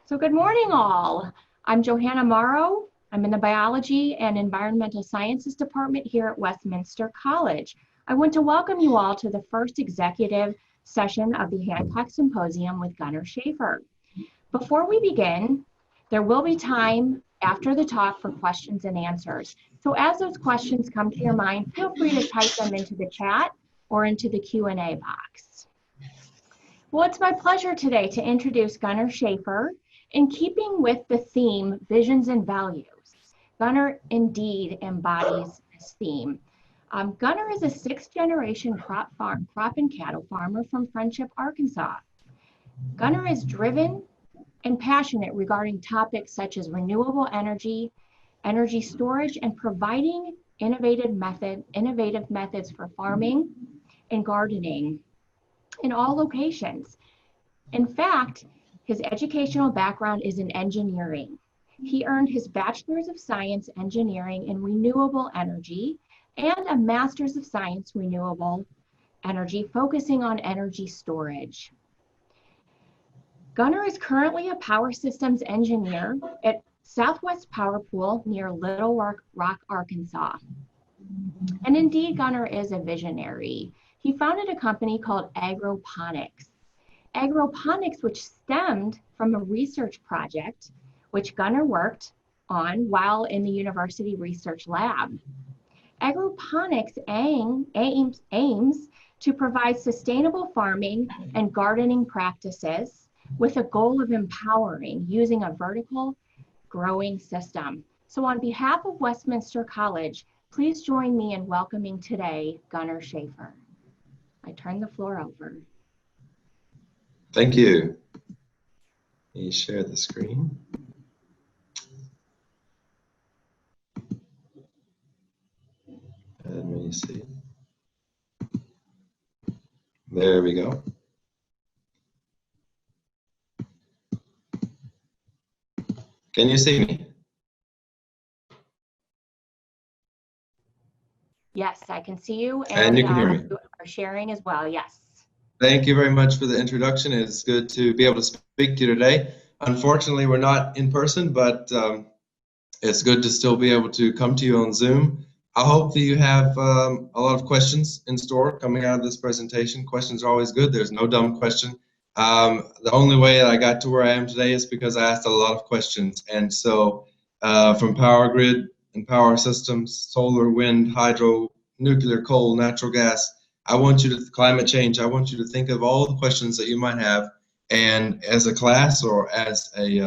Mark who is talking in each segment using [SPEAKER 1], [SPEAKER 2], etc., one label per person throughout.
[SPEAKER 1] So good morning, all. I'm Johanna Morrow. I'm in the Biology and Environmental Sciences Department here at Westminster College. I want to welcome you all to the first executive session of the Hancock Symposium with Gunnar Shaffer. Before we begin, there will be time after the talk for questions and answers. So as those questions come to your mind, feel free to type them into the chat or into the Q&A box. Well, it's my pleasure today to introduce Gunnar Shaffer. In keeping with the theme, Visions and Values, Gunnar indeed embodies this theme. Gunnar is a sixth-generation crop and cattle farmer from Friendship, Arkansas. Gunnar is driven and passionate regarding topics such as renewable energy, energy storage, and providing innovative methods for farming and gardening in all locations. In fact, his educational background is in engineering. He earned his Bachelor's of Science Engineering in Renewable Energy and a Master's of Science Renewable Energy, focusing on energy storage. Gunnar is currently a power systems engineer at Southwest Power Pool near Little Rock, Arkansas. And indeed, Gunnar is a visionary. He founded a company called Agrowponics. Agrowponics, which stemmed from a research project which Gunnar worked on while in the university research lab. Agrowponics aims to provide sustainable farming and gardening practices with a goal of empowering using a vertical growing system. So on behalf of Westminster College, please join me in welcoming today Gunnar Shaffer. I turn the floor over.
[SPEAKER 2] Thank you. Can you share the screen? Let me see. There we go. Can you see me?
[SPEAKER 1] Yes, I can see you,
[SPEAKER 2] and you can hear me.
[SPEAKER 1] You are sharing as well, yes.
[SPEAKER 2] Thank you very much for the introduction. It's good to be able to speak to you today. Unfortunately, we're not in person, but it's good to still be able to come to you on Zoom. I hope that you have a lot of questions in store coming out of this presentation. Questions are always good. There's no dumb question. The only way that I got to where I am today is because I asked a lot of questions. And so from power grid and power systems, solar, wind, hydro, nuclear, coal, natural gas, I want you to, climate change, I want you to think of all the questions that you might have, and as a class or as a,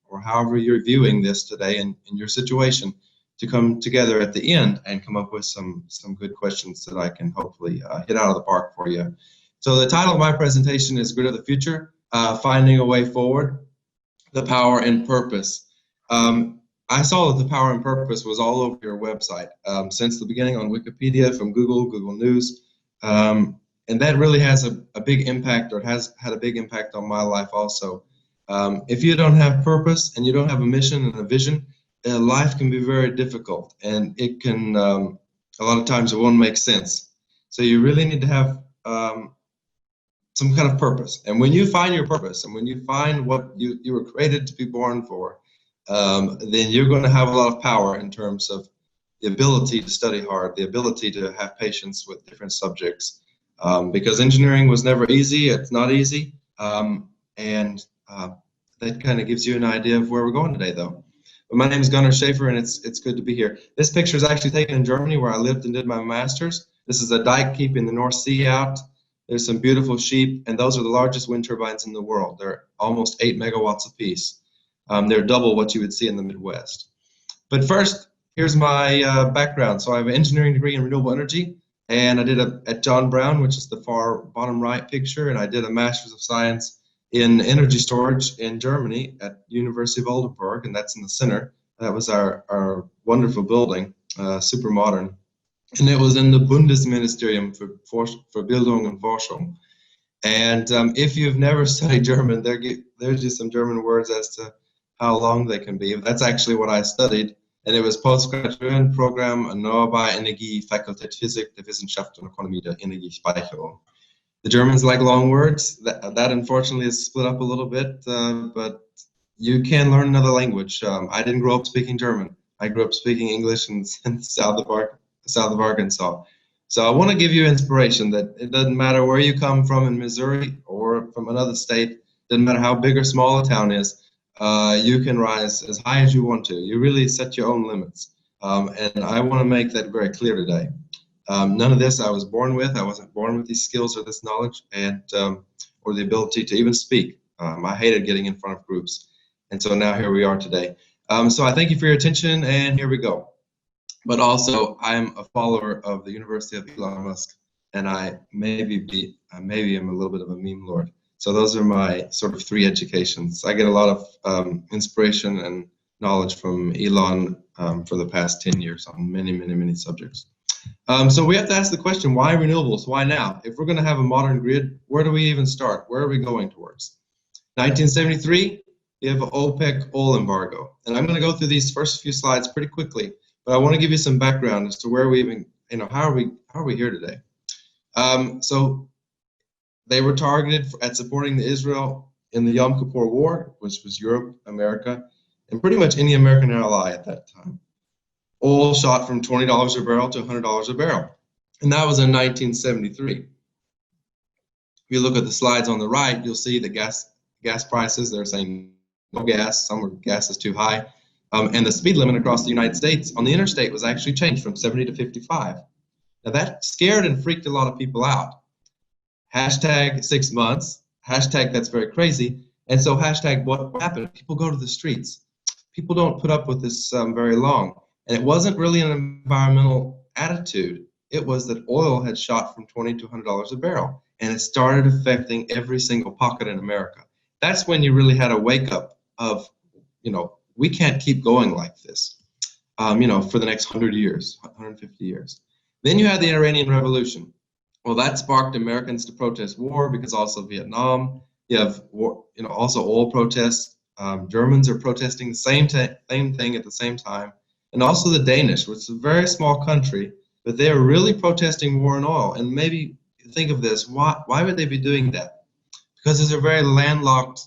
[SPEAKER 2] or however you're viewing this today in your situation, to come together at the end and come up with some good questions that I can hopefully hit out of the park for you. So the title of my presentation is Grid of the Future, Finding a Way Forward, the Power and Purpose. I saw that the power and purpose was all over your website since the beginning on Wikipedia, from Google News. And that really has a big impact, or has had a big impact on my life also. If you don't have purpose and you don't have a mission and a vision, life can be very difficult, and it can, a lot of times it won't make sense. So you really need to have some kind of purpose. And when you find your purpose, and when you find what you were created to be born for, then you're going to have a lot of power in terms of the ability to study hard, the ability to have patience with different subjects, because engineering was never easy. It's not easy, and that kind of gives you an idea of where we're going today, though. But my name is Gunnar Shaffer, and it's good to be here. This picture is actually taken in Germany, where I lived and did my master's. This is a dike keeping the North Sea out. There's some beautiful sheep, and those are the largest wind turbines in the world. They're almost 8 megawatts apiece. They're double what you would see in the Midwest. But first, here's my background. So I have an engineering degree in renewable energy, and I did at John Brown, which is the far bottom right picture, and I did a Master's of Science in energy storage in Germany at University of Oldenburg, and that's in the center. That was our wonderful building, super modern. And it was in the Bundesministerium for Bildung und Forschung. And if you've never studied German, there's just some German words as to how long they can be. That's actually what I studied. And it was Postgraduate Program Erneuerbare Energie, Fakultät Physik der Wissenschaften und Ökonomie der Energiespeicherung. The Germans like long words. That unfortunately is split up a little bit, but you can learn another language. I didn't grow up speaking German. I grew up speaking English in the south of Arkansas. So I want to give you inspiration that it doesn't matter where you come from in Missouri or from another state, doesn't matter how big or small a town is, you can rise as high as you want to. You really set your own limits. And I want to make that very clear today. None of this I was born with. I wasn't born with these skills or this knowledge and or the ability to even speak. I hated getting in front of groups. And so now here we are today. So I thank you for your attention, and here we go. But also, I'm a follower of the University of Elon Musk, and I maybe am a little bit of a meme lord. So those are my sort of 3 educations. I get a lot of inspiration and knowledge from Elon for the past 10 years on many subjects. So we have to ask the question, why renewables? Why now? If we're going to have a modern grid, where do we even start? Where are we going towards? 1973, we have an OPEC oil embargo. And I'm going to go through these first few slides pretty quickly, but I want to give you some background as to where we even, how are we here today? So they were targeted at supporting the Israel in the Yom Kippur War, which was Europe, America, and pretty much any American ally at that time. Oil shot from $20 a barrel to $100 a barrel. And that was in 1973. If you look at the slides on the right, you'll see the gas prices. They're saying no gas, some were gas is too high. And the speed limit across the United States on the interstate was actually changed from 70 to 55. Now that scared and freaked a lot of people out. Hashtag 6 months, hashtag that's very crazy. And so hashtag what happened? People go to the streets. People don't put up with this very long. And it wasn't really an environmental attitude. It was that oil had shot from $20 to $100 a barrel. And it started affecting every single pocket in America. That's when you really had a wake up of, we can't keep going like this, for the next 100 years, 150 years. Then you had the Iranian Revolution. Well, that sparked Americans to protest war because also Vietnam. You have war, also oil protests. Germans are protesting the same thing at the same time. And also the Danish, which is a very small country, but they are really protesting war and oil. And maybe think of this, why would they be doing that? Because these are very landlocked,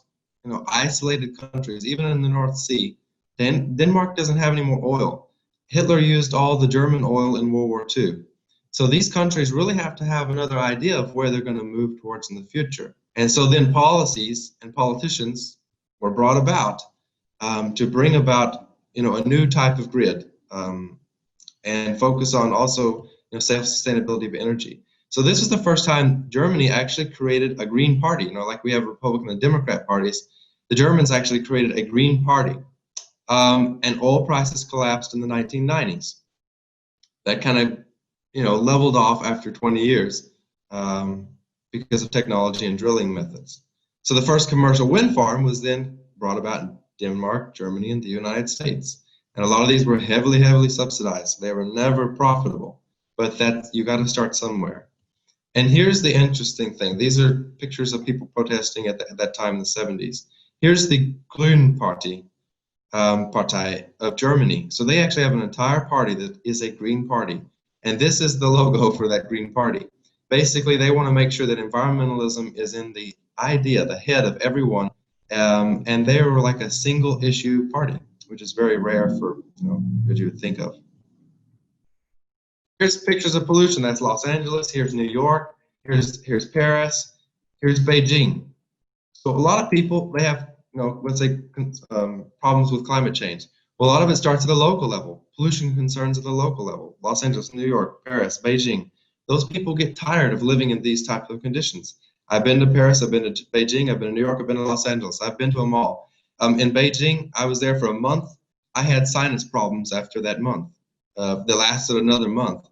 [SPEAKER 2] isolated countries, even in the North Sea. Denmark doesn't have any more oil. Hitler used all the German oil in World War II. So these countries really have to have another idea of where they're going to move towards in the future. And so then policies and politicians were brought about to bring about a new type of grid and focus on also self-sustainability of energy. So this is the first time Germany actually created a green party. Like we have Republican and Democrat parties, the Germans actually created a green party. And oil prices collapsed in the 1990s. That kind of leveled off after 20 years because of technology and drilling methods. So the first commercial wind farm was then brought about in Denmark, Germany, and the United States. And a lot of these were heavily subsidized. They were never profitable, but you got to start somewhere. And here's the interesting thing. These are pictures of people protesting at that time in the 70s. Here's the Grünen Party, Partei of Germany. So they actually have an entire party that is a green party. And this is the logo for that green party. Basically, they want to make sure that environmentalism is in the idea, the head of everyone. And they were like a single issue party, which is very rare for what you would think of. Here's pictures of pollution. That's Los Angeles. Here's New York. Here's Paris. Here's Beijing. So a lot of people, they have, let's say, problems with climate change. Well, a lot of it starts at a local level. Pollution concerns at the local level. Los Angeles, New York, Paris, Beijing. Those people get tired of living in these types of conditions. I've been to Paris. I've been to Beijing. I've been to New York. I've been to Los Angeles. I've been to them all. In Beijing, I was there for a month. I had sinus problems after that month. That lasted another month.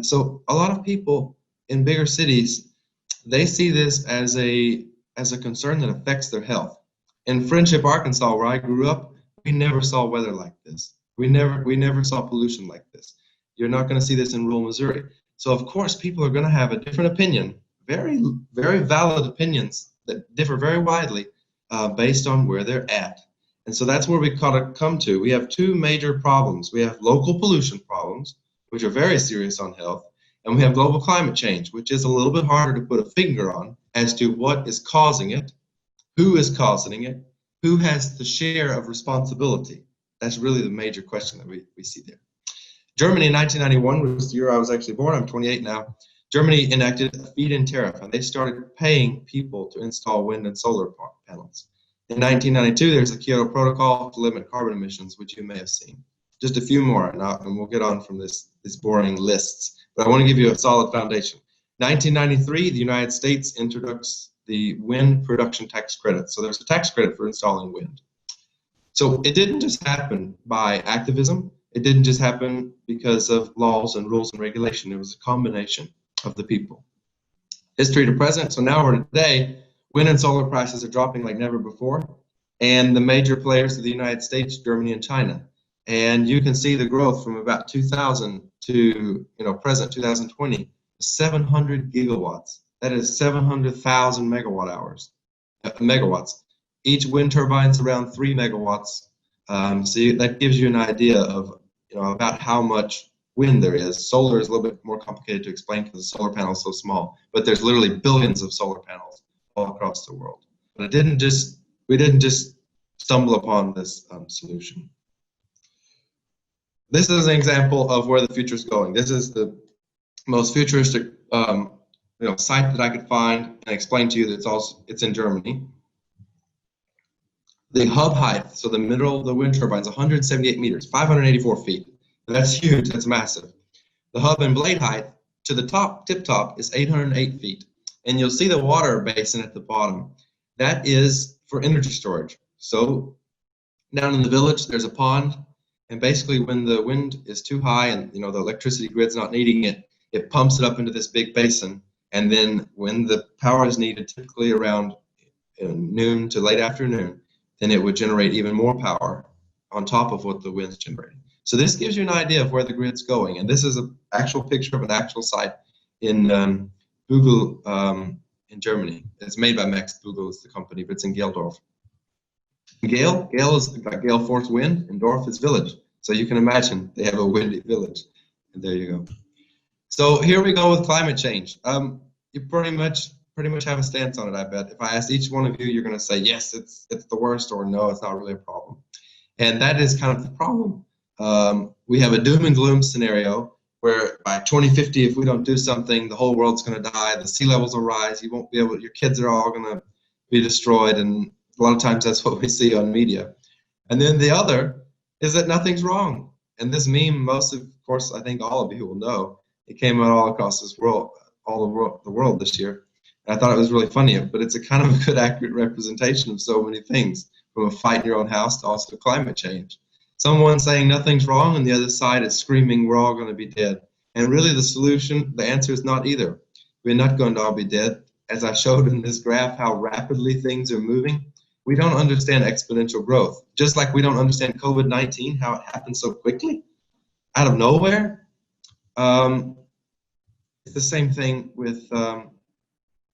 [SPEAKER 2] So a lot of people in bigger cities, they see this as a concern that affects their health. In Friendship, Arkansas, where I grew up, we never saw weather like this. We never saw pollution like this. You're not going to see this in rural Missouri. So of course, people are going to have a different opinion, very valid opinions that differ very widely based on where they're at. And so that's where we come to. We have two major problems. We have local pollution problems, which are very serious on health, and we have global climate change, which is a little bit harder to put a finger on as to what is causing it, who is causing it, who has the share of responsibility? That's really the major question that we see there. Germany in 1991 was the year I was actually born. I'm 28 now. Germany enacted a feed-in tariff, and they started paying people to install wind and solar panels. In 1992, there's a Kyoto Protocol to limit carbon emissions, which you may have seen. Just a few more, and we'll get on from these boring lists. But I want to give you a solid foundation. 1993, the United States introduced the wind production tax credit. So there's a tax credit for installing wind. So it didn't just happen by activism. It didn't just happen because of laws and rules and regulation. It was a combination of the people. History to present. So now we're today, wind and solar prices are dropping like never before. And the major players of the United States, Germany and China. And you can see the growth from about 2000 to present 2020, 700 gigawatts. That is 700,000 megawatts. Each wind turbine is around 3 megawatts. That gives you an idea of about how much wind there is. Solar is a little bit more complicated to explain because the solar panel is so small, but there's literally billions of solar panels all across the world. But we didn't just stumble upon this solution. This is an example of where the future is going. This is the most futuristic site that I could find and explain to you that it's in Germany. The hub height, so the middle of the wind turbine, is 178 meters, 584 feet. That's huge, that's massive. The hub and blade height to the tip top is 808 feet. And you'll see the water basin at the bottom. That is for energy storage. So down in the village, there's a pond. And basically when the wind is too high and the electricity grid's not needing it, it pumps it up into this big basin. And then when the power is needed, typically around noon to late afternoon, then it would generate even more power on top of what the wind's generating. So this gives you an idea of where the grid's going. And this is an actual picture of an actual site in Bugel in Germany. It's made by Max Bugel, is the company, but it's in Geldorf. Gale is like gale force wind, and Dorf is village. So you can imagine they have a windy village. And there you go. So here we go with climate change. You pretty much have a stance on it, I bet. If I asked each one of you, you're going to say, yes, it's the worst, or no, it's not really a problem. And that is kind of the problem. We have a doom and gloom scenario where by 2050, if we don't do something, the whole world's going to die, the sea levels will rise, you won't be able, your kids are all going to be destroyed, and a lot of times that's what we see on media. And then the other is that nothing's wrong. And this meme, of course, I think all of you will know, it came out all across this world, the world this year. And I thought it was really funny, but it's a kind of a good, accurate representation of so many things, from a fight in your own house to also climate change. Someone saying nothing's wrong, and the other side is screaming, we're all going to be dead. And really the answer is not either. We're not going to all be dead. As I showed in this graph, how rapidly things are moving. We don't understand exponential growth. Just like we don't understand COVID-19, how it happened so quickly, out of nowhere. It's the same thing with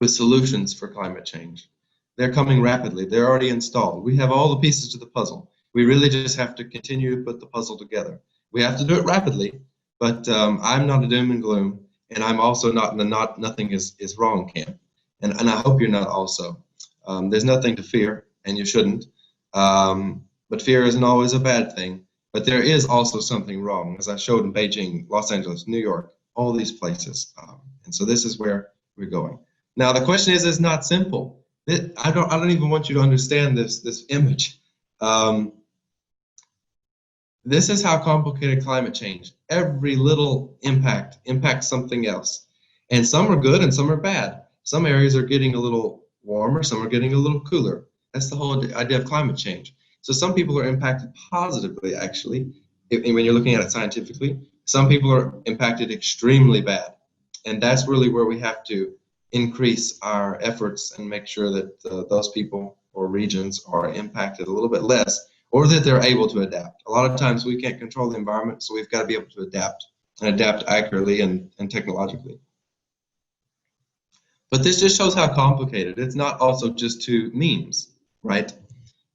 [SPEAKER 2] solutions for climate change. They're coming rapidly. They're already installed. We have all the pieces to the puzzle. We really just have to continue to put the puzzle together. We have to do it rapidly, but I'm not a doom and gloom, and I'm also not in the nothing is wrong camp. And I hope you're not also. There's nothing to fear, and you shouldn't. But fear isn't always a bad thing. But there is also something wrong, as I showed in Beijing, Los Angeles, New York, all these places. And so this is where we're going. Now the question is, it's not simple. I don't even want you to understand this image. This is how complicated climate change. Every little impact impacts something else. And some are good and some are bad. Some areas are getting a little warmer, some are getting a little cooler. That's the whole idea of climate change. So some people are impacted positively, actually, when you're looking at it scientifically. Some people are impacted extremely bad. And that's really where we have to increase our efforts and make sure that those people or regions are impacted a little bit less, or that they're able to adapt. A lot of times we can't control the environment, so we've got to be able to adapt, and adapt accurately and technologically. But this just shows how complicated. It's not also just two memes, right?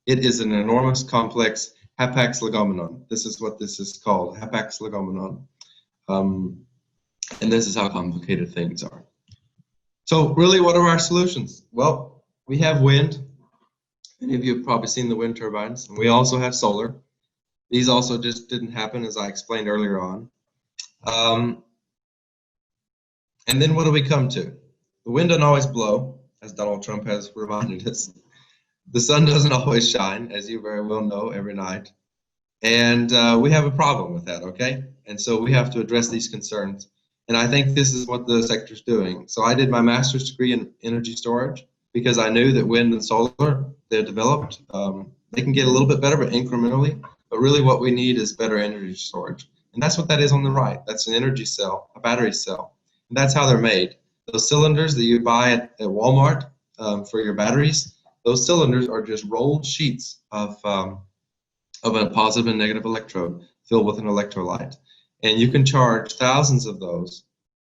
[SPEAKER 2] It is an enormous, complex hapax legomenon. This is what this is called, hapax legomenon. And this is how complicated things are. So really, what are our solutions? Well, we have wind. Many of you have probably seen the wind turbines, and we also have solar. These also just didn't happen, as I explained earlier on. And then what do we come to? The wind doesn't always blow, as Donald Trump has reminded us. The sun doesn't always shine, as you very well know, every night. And we have a problem with that, okay? And so we have to address these concerns. And I think this is what the sector's doing. So I did my master's degree in energy storage because I knew that wind and solar, they're developed. They can get a little bit better, but incrementally. But really what we need is better energy storage. And that's what that is on the right. That's an energy cell, a battery cell. And that's how they're made. Those cylinders that you buy at Walmart for your batteries, those cylinders are just rolled sheets of a positive and negative electrode filled with an electrolyte. And you can charge thousands of those,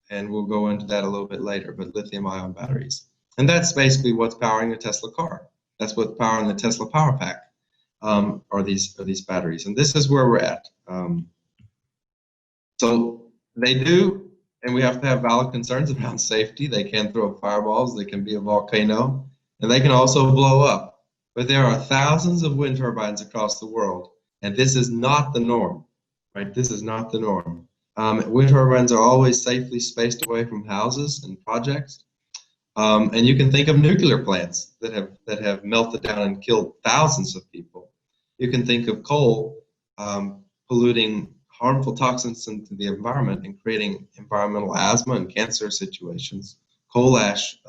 [SPEAKER 2] and we'll go into that a little bit later, but lithium-ion batteries. And that's basically what's powering a Tesla car. That's what's powering the Tesla Power Pack, are these batteries. And this is where we're at. So they do, and we have to have valid concerns around safety. They can throw fireballs, they can be a volcano, and they can also blow up. But there are thousands of wind turbines across the world, and this is not the norm, right? This is not the norm. Wind turbines are always safely spaced away from houses and projects. And you can think of nuclear plants that have melted down and killed thousands of people. You can think of coal polluting harmful toxins into the environment and creating environmental asthma and cancer situations. Coal ash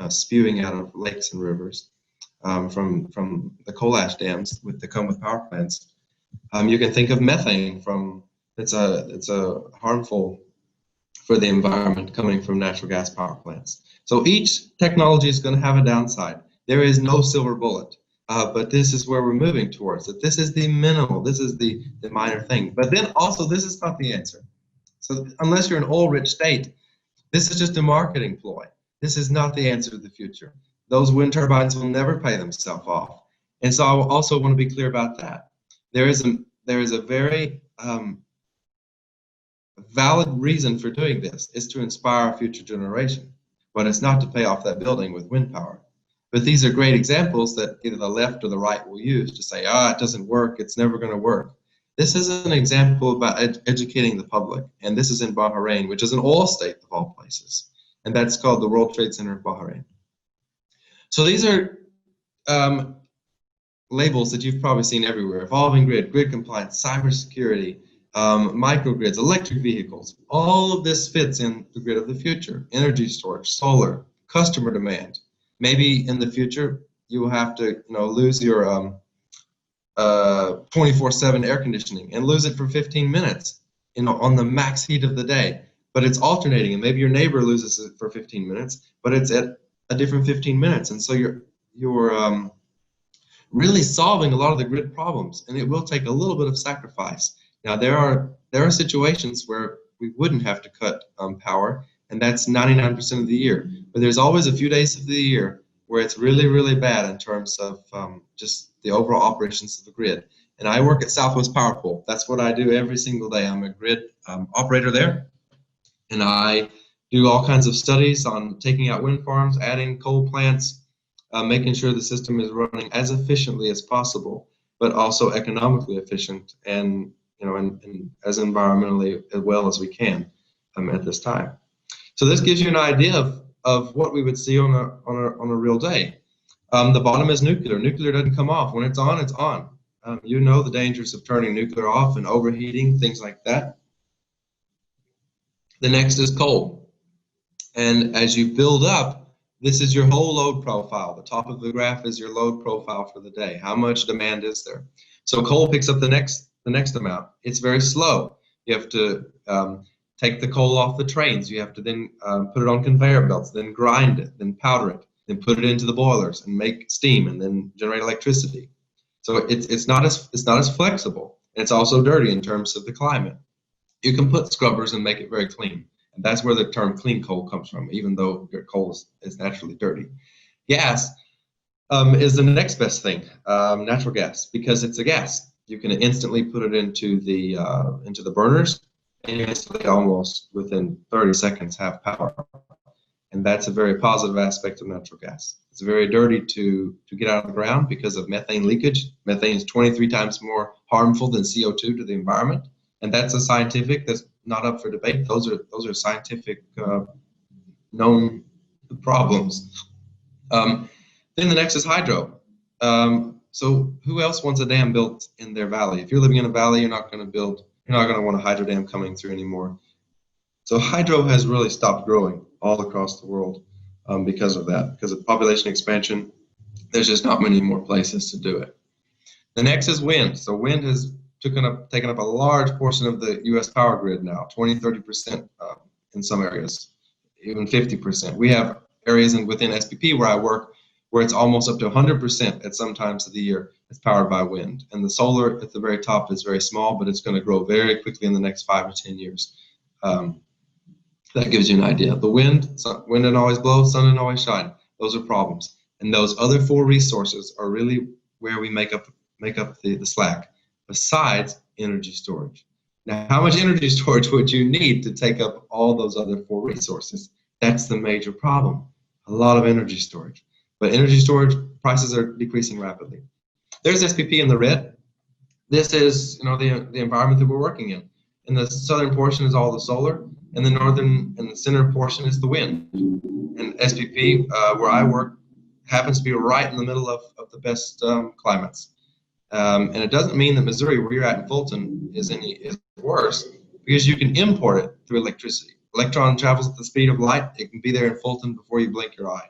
[SPEAKER 2] spewing out of lakes and rivers from the coal ash dams that come with power plants. You can think of methane it's a harmful for the environment coming from natural gas power plants. So each technology is going to have a downside. There is no silver bullet, but this is where we're moving towards. That this is the minimal, this is the minor thing. But then also, this is not the answer. So unless you're an oil-rich state, this is just a marketing ploy. This is not the answer to the future. Those wind turbines will never pay themselves off. And so I also want to be clear about that. There is a very valid reason for doing this. Is to inspire a future generation, but it's not to pay off that building with wind power. But these are great examples that either the left or the right will use to say, it doesn't work, it's never going to work. This is an example about educating the public, and this is in Bahrain, which is an oil state of all places, and that's called the World Trade Center of Bahrain. So these are labels that you've probably seen everywhere: evolving grid, grid compliance, cybersecurity, microgrids, electric vehicles. All of this fits in the grid of the future. Energy storage, solar, customer demand. Maybe in the future you will have to lose your 24/7 air conditioning and lose it for 15 minutes on the max heat of the day. But it's alternating, and maybe your neighbor loses it for 15 minutes, but it's at a different 15 minutes. And so you're really solving a lot of the grid problems, and it will take a little bit of sacrifice. Now there are situations where we wouldn't have to cut power, and that's 99% of the year. But there's always a few days of the year where it's really, really bad in terms of just the overall operations of the grid. And I work at Southwest Power Pool. That's what I do every single day. I'm a grid operator there, and I do all kinds of studies on taking out wind farms, adding coal plants, making sure the system is running as efficiently as possible, but also economically efficient and and as environmentally as well as we can at this time. So this gives you an idea of what we would see on a real day. The bottom is nuclear. Nuclear doesn't come off. When it's on, it's on. You know the dangers of turning nuclear off and overheating, things like that. The next is coal. And as you build up, this is your whole load profile. The top of the graph is your load profile for the day. How much demand is there? So coal picks up the next amount. It's very slow. You have to take the coal off the trains. You have to then put it on conveyor belts, then grind it, then powder it, then put it into the boilers and make steam and then generate electricity. So it's not as flexible. And it's also dirty in terms of the climate. You can put scrubbers and make it very clean. And that's where the term clean coal comes from, even though your coal is naturally dirty. Gas is the next best thing, natural gas, because it's a gas. You can instantly put it into the burners, and you instantly, almost within 30 seconds, have power. And that's a very positive aspect of natural gas. It's very dirty to get out of the ground because of methane leakage. Methane is 23 times more harmful than CO2 to the environment. And that's that's not up for debate. Those are scientific known problems. Then the next is hydro. So who else wants a dam built in their valley? If you're living in a valley, you're not going to want a hydro dam coming through anymore. So hydro has really stopped growing all across the world because of that, because of population expansion. There's just not many more places to do it. The next is wind. So wind has taken up a large portion of the U.S. power grid now, 20, 30% in some areas, even 50%. We have areas within SPP where I work where it's almost up to 100% at some times of the year. It's powered by wind. And the solar at the very top is very small, but it's going to grow very quickly in the next 5 to 10 years. That gives you an idea. The wind doesn't always blow, sun doesn't always shine. Those are problems. And those other 4 resources are really where we make up the slack, besides energy storage. Now, how much energy storage would you need to take up all those other 4 resources? That's the major problem. A lot of energy storage. But energy storage prices are decreasing rapidly. There's SPP in the red. This is the environment that we're working in. In the southern portion is all the solar, and the northern and the center portion is the wind. And SPP, where I work, happens to be right in the middle of the best climates. And it doesn't mean that Missouri, where you're at in Fulton, is worse, because you can import it through electricity. Electron travels at the speed of light. It can be there in Fulton before you blink your eye.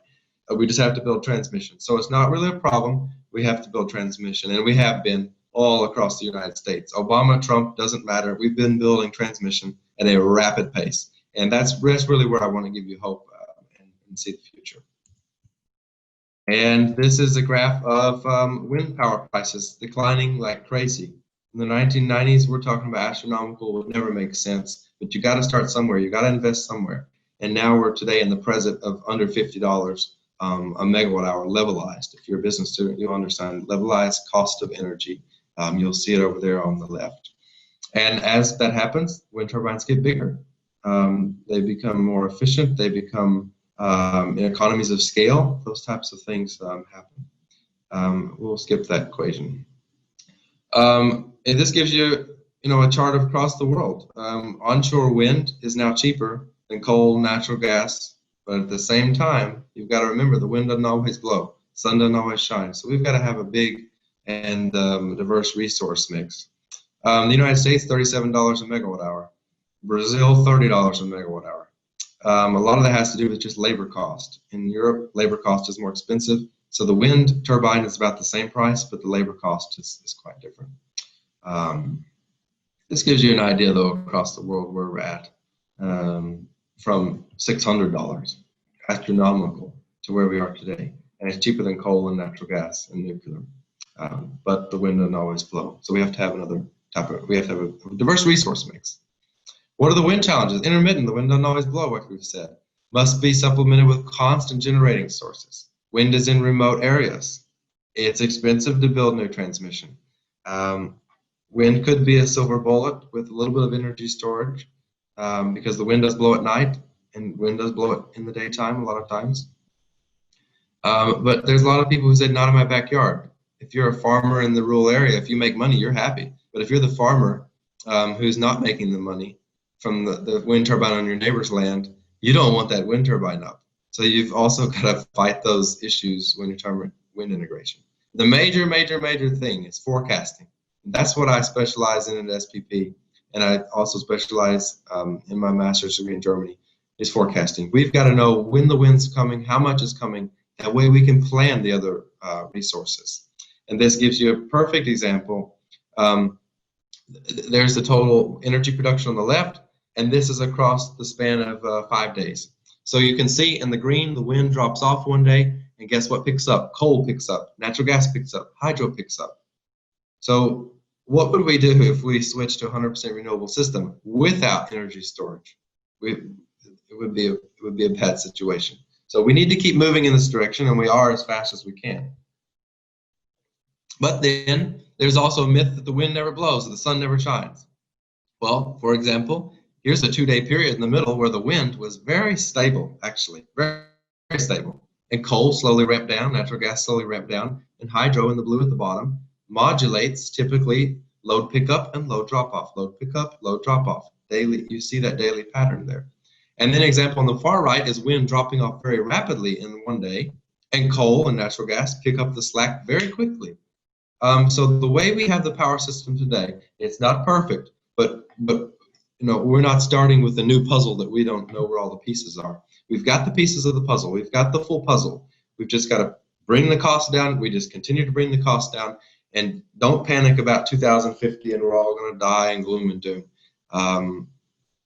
[SPEAKER 2] We just have to build transmission. So it's not really a problem. We have to build transmission, and we have been all across the United States. Obama, Trump, doesn't matter. We've been building transmission at a rapid pace, and that's really where I want to give you hope and see the future. And this is a graph of wind power prices declining like crazy. In the 1990s, we're talking about astronomical, would never make sense, but you got to start somewhere. You got to invest somewhere. And now we're today in the present of under $50 a megawatt hour levelized. If you're a business student, you'll understand levelized cost of energy. You'll see it over there on the left. And as that happens, wind turbines get bigger. They become more efficient. They become economies of scale. Those types of things happen. We'll skip that equation. And this gives you, a chart across the world. Onshore wind is now cheaper than coal, natural gas, but at the same time, you've got to remember the wind doesn't always blow, sun doesn't always shine. So we've got to have a big and diverse resource mix. The United States, $37 a megawatt hour. Brazil, $30 a megawatt hour. A lot of that has to do with just labor cost. In Europe, labor cost is more expensive. So the wind turbine is about the same price, but the labor cost is quite different. This gives you an idea, though, across the world where we're at. From $600, astronomical, to where we are today. And it's cheaper than coal and natural gas and nuclear. But the wind doesn't always blow. So we have to have we have to have a diverse resource mix. What are the wind challenges? Intermittent, the wind doesn't always blow, like we've said. Must be supplemented with constant generating sources. Wind is in remote areas. It's expensive to build new transmission. Wind could be a silver bullet with a little bit of energy storage, because the wind does blow at night and wind does blow it in the daytime a lot of times. But there's a lot of people who say, not in my backyard. If you're a farmer in the rural area, if you make money, you're happy. But if you're the farmer who's not making the money from the wind turbine on your neighbor's land, you don't want that wind turbine up. So you've also got to fight those issues when you're talking about wind integration. The major thing is forecasting. That's what I specialize in at SPP. And I also specialize in my master's degree in Germany, is forecasting. We've got to know when the wind's coming, how much is coming. That way we can plan the other resources. And this gives you a perfect example. There's the total energy production on the left, and this is across the span of 5 days. So you can see in the green, the wind drops off one day, and guess what picks up? Coal picks up, natural gas picks up, hydro picks up. So what would we do if we switched to a 100% renewable system without energy storage? It would be a bad situation. So we need to keep moving in this direction, and we are as fast as we can. But then there's also a myth that the wind never blows, or the sun never shines. Well, for example, Here's a 2-day period in the middle where the wind was very stable, actually, very, very stable. And coal slowly ramped down, natural gas slowly ramped down, and hydro in the blue at the bottom modulates typically load pickup and load drop off, load pickup, load drop off. Daily, you see that daily pattern there. And then example on the far right is wind dropping off very rapidly in one day, and coal and natural gas pick up the slack very quickly. So the way we have the power system today, it's not perfect, but we're not starting with a new puzzle that we don't know where all the pieces are. We've got the pieces of the puzzle. We've got the full puzzle. We've just got to bring the cost down. We just continue to bring the cost down, and don't panic about 2050 and we're all going to die in gloom and doom.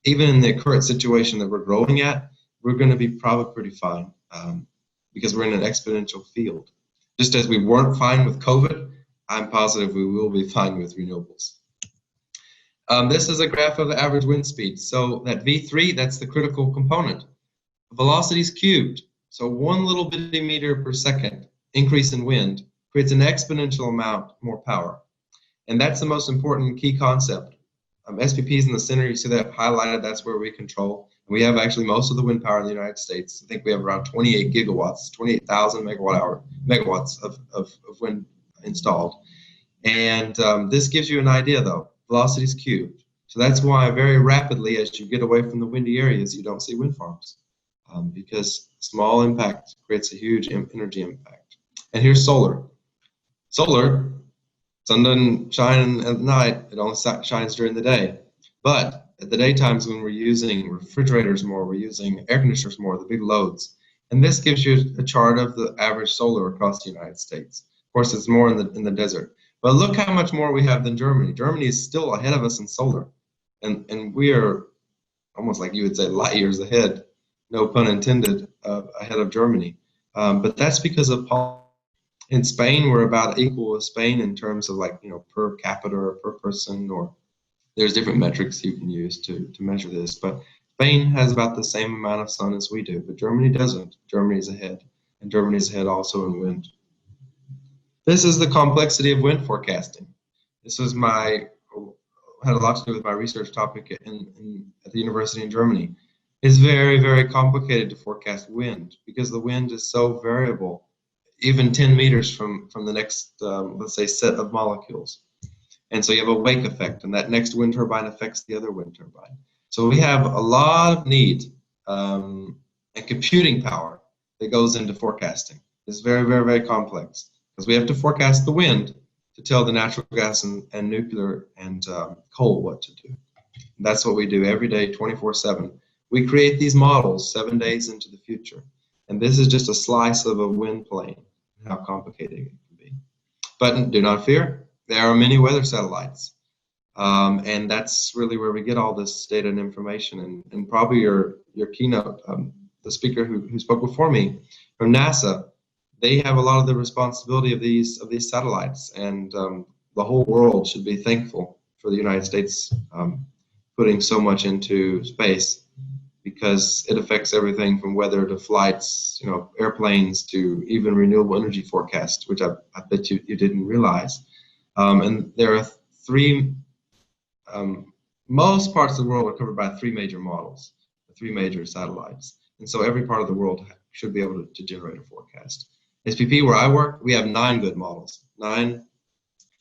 [SPEAKER 2] Even in the current situation that we're growing at, we're going to be probably pretty fine because we're in an exponential field. Just as we weren't fine with COVID, I'm positive we will be fine with renewables. This is a graph of the average wind speed. So that V3, that's the critical component. Velocity is cubed. So 1 little bitty meter per second increase in wind creates an exponential amount more power. And that's the most important key concept. SPP is in the center. You see that highlighted. That's where we control. We have actually most of the wind power in the United States. I think we have around 28 gigawatts, 28,000 megawatts of wind installed. And this gives you an idea, though. Velocity is cubed. So that's why very rapidly, as you get away from the windy areas, you don't see wind farms. Because small impact creates a huge energy impact. And here's solar. Solar, sun doesn't shine at night, it only shines during the day. But at the daytimes when we're using refrigerators more, we're using air conditioners more, the big loads. And this gives you a chart of the average solar across the United States. Of course, it's more in the desert. But look how much more we have than Germany. Germany is still ahead of us in solar. And we are almost like you would say light years ahead, no pun intended, ahead of Germany. But that's because of policy. In Spain, we're about equal with Spain in terms of per capita or per person, or there's different metrics you can use to measure this. But Spain has about the same amount of sun as we do, but Germany doesn't. Germany's ahead, and Germany's ahead also in wind. This is the complexity of wind forecasting. This was had a lot to do with my research topic at the university in Germany. It's very, very complicated to forecast wind because the wind is so variable, even 10 meters from the next, let's say, set of molecules. And so you have a wake effect, and that next wind turbine affects the other wind turbine. So we have a lot of need and computing power that goes into forecasting. It's very, very, very complex because we have to forecast the wind to tell the natural gas and nuclear and coal what to do. And that's what we do every day, 24/7. We create these models 7 days into the future. And this is just a slice of a wind plane, how complicated it can be. But do not fear, there are many weather satellites. And that's really where we get all this data and information. And probably your keynote, the speaker who spoke before me from NASA, they have a lot of the responsibility of these satellites. And the whole world should be thankful for the United States putting so much into space, because it affects everything from weather to flights, airplanes, to even renewable energy forecasts, which I bet you didn't realize. And there are most parts of the world are covered by 3 major models, 3 major satellites. And so every part of the world should be able to generate a forecast. SPP, where I work, we have 9 good models, 9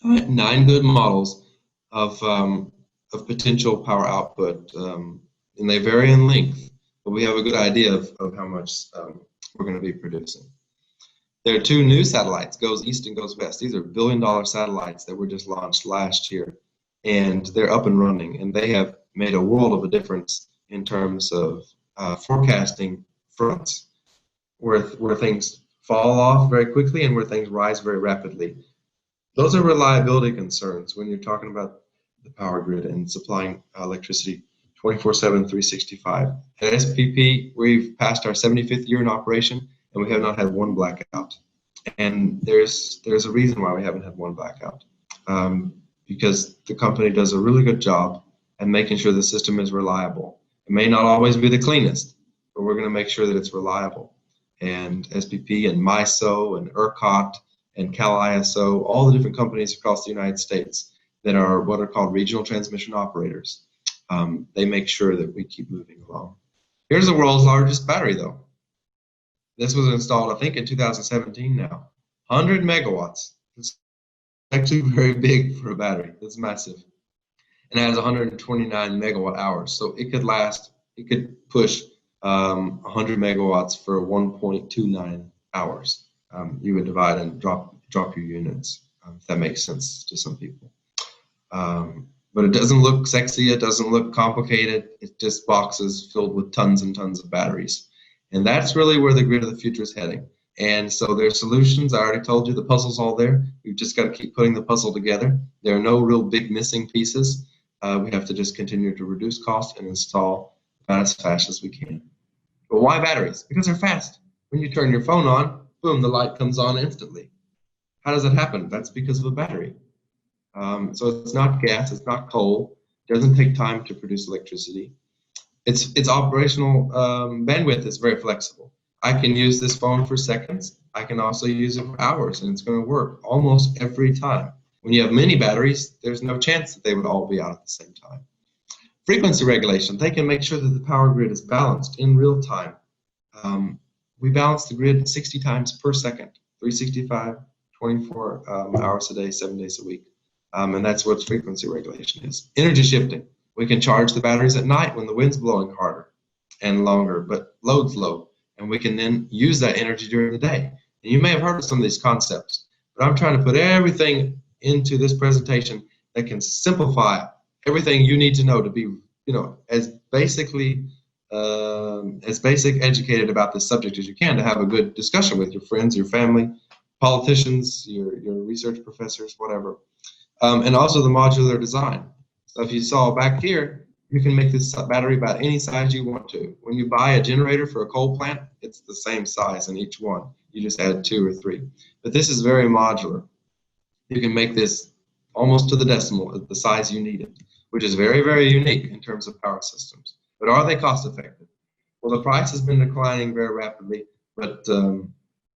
[SPEAKER 2] good models of potential power output. And they vary in length, but we have a good idea of how much we're going to be producing. There are 2 new satellites, goes east and goes west. These are billion-dollar satellites that were just launched last year, and they're up and running, and they have made a world of a difference in terms of forecasting fronts, where things fall off very quickly and where things rise very rapidly. Those are reliability concerns when you're talking about the power grid and supplying electricity 24/7, 365. At SPP, we've passed our 75th year in operation, and we have not had one blackout. And there's a reason why we haven't had one blackout, because the company does a really good job at making sure the system is reliable. It may not always be the cleanest, but we're going to make sure that it's reliable. And SPP and MISO and ERCOT and CalISO, all the different companies across the United States that are what are called regional transmission operators. they make sure that we keep moving along. Here's the world's largest battery, though. This was installed, I think, in 2017 now. 100 megawatts. It's actually very big for a battery. It's massive. And it has 129 megawatt hours. So it could push 100 megawatts for 1.29 hours. You would divide and drop your units, if that makes sense to some people. But it doesn't look sexy, it doesn't look complicated, it's just boxes filled with tons and tons of batteries. And that's really where the grid of the future is heading. And so there's solutions. I already told you the puzzle's all there. We've just got to keep putting the puzzle together. There are no real big missing pieces. We have to just continue to reduce cost and install about as fast as we can. But why batteries? Because they're fast. When you turn your phone on, boom, the light comes on instantly. How does that happen? That's because of a battery. So it's not gas, it's not coal. It doesn't take time to produce electricity. Its operational bandwidth is very flexible. I can use this phone for seconds. I can also use it for hours, and it's going to work almost every time. When you have many batteries, there's no chance that they would all be out at the same time. Frequency regulation, they can make sure that the power grid is balanced in real time. We balance the grid 60 times per second, 365, 24 hours a day, 7 days a week. And that's what frequency regulation is. Energy shifting. We can charge the batteries at night when the wind's blowing harder and longer, but load's low. And we can then use that energy during the day. And you may have heard of some of these concepts, but I'm trying to put everything into this presentation that can simplify everything you need to know to be, as basic educated about this subject as you can, to have a good discussion with your friends, your family, politicians, your research professors, whatever. And also the modular design. So if you saw back here, you can make this battery about any size you want to. When you buy a generator for a coal plant, it's the same size in each one. You just add 2 or 3. But this is very modular. You can make this almost to the decimal, the size you need it, which is very, very unique in terms of power systems. But are they cost effective? Well, the price has been declining very rapidly, but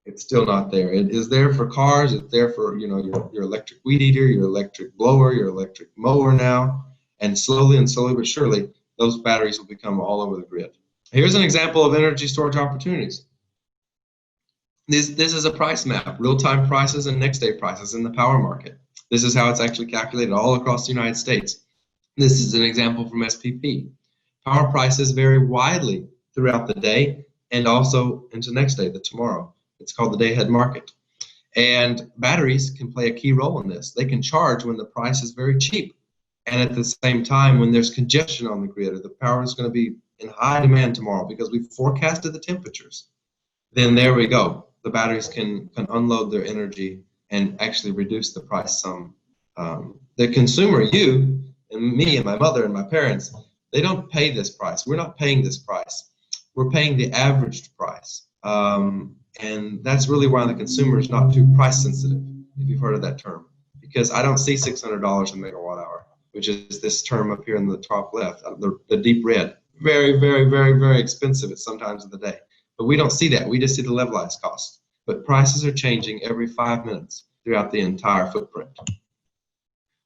[SPEAKER 2] it's still not there. It is there for cars. It's there for your electric weed eater, your electric blower, your electric mower now. And slowly but surely, those batteries will become all over the grid. Here's an example of energy storage opportunities. This is a price map, real-time prices and next-day prices in the power market. This is how it's actually calculated all across the United States. This is an example from SPP. Power prices vary widely throughout the day and also into next day, the tomorrow. It's called the day-ahead market. And batteries can play a key role in this. They can charge when the price is very cheap. And at the same time, when there's congestion on the grid or the power is going to be in high demand tomorrow because we've forecasted the temperatures, then there we go. The batteries can unload their energy and actually reduce the price some. The consumer, you and me and my mother and my parents, they don't pay this price. We're not paying this price. We're paying the averaged price. And that's really why the consumer is not too price sensitive, if you've heard of that term. Because I don't see $600 a megawatt hour, which is this term up here in the top left, the deep red. Very, very, very, very expensive at some times of the day. But we don't see that. We just see the levelized cost. But prices are changing every 5 minutes throughout the entire footprint.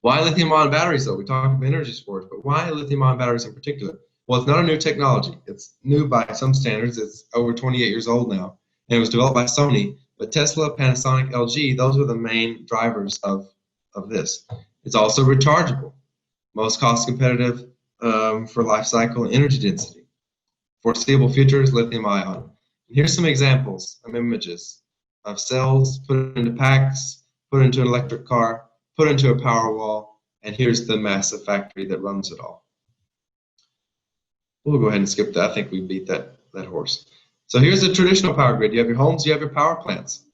[SPEAKER 2] Why lithium-ion batteries, though? We talked about energy storage, but why lithium-ion batteries in particular? Well, it's not a new technology. It's new by some standards. It's over 28 years old now, and it was developed by Sony. But Tesla, Panasonic, LG, those are the main drivers of this. It's also rechargeable, most cost competitive for life cycle and energy density. Foreseeable future is lithium-ion. Here's some examples of images of cells put into packs, put into an electric car, put into a power wall, and here's the massive factory that runs it all. We'll go ahead and skip that. I think we beat that horse. So here's the traditional power grid. You have your homes, you have your power plants,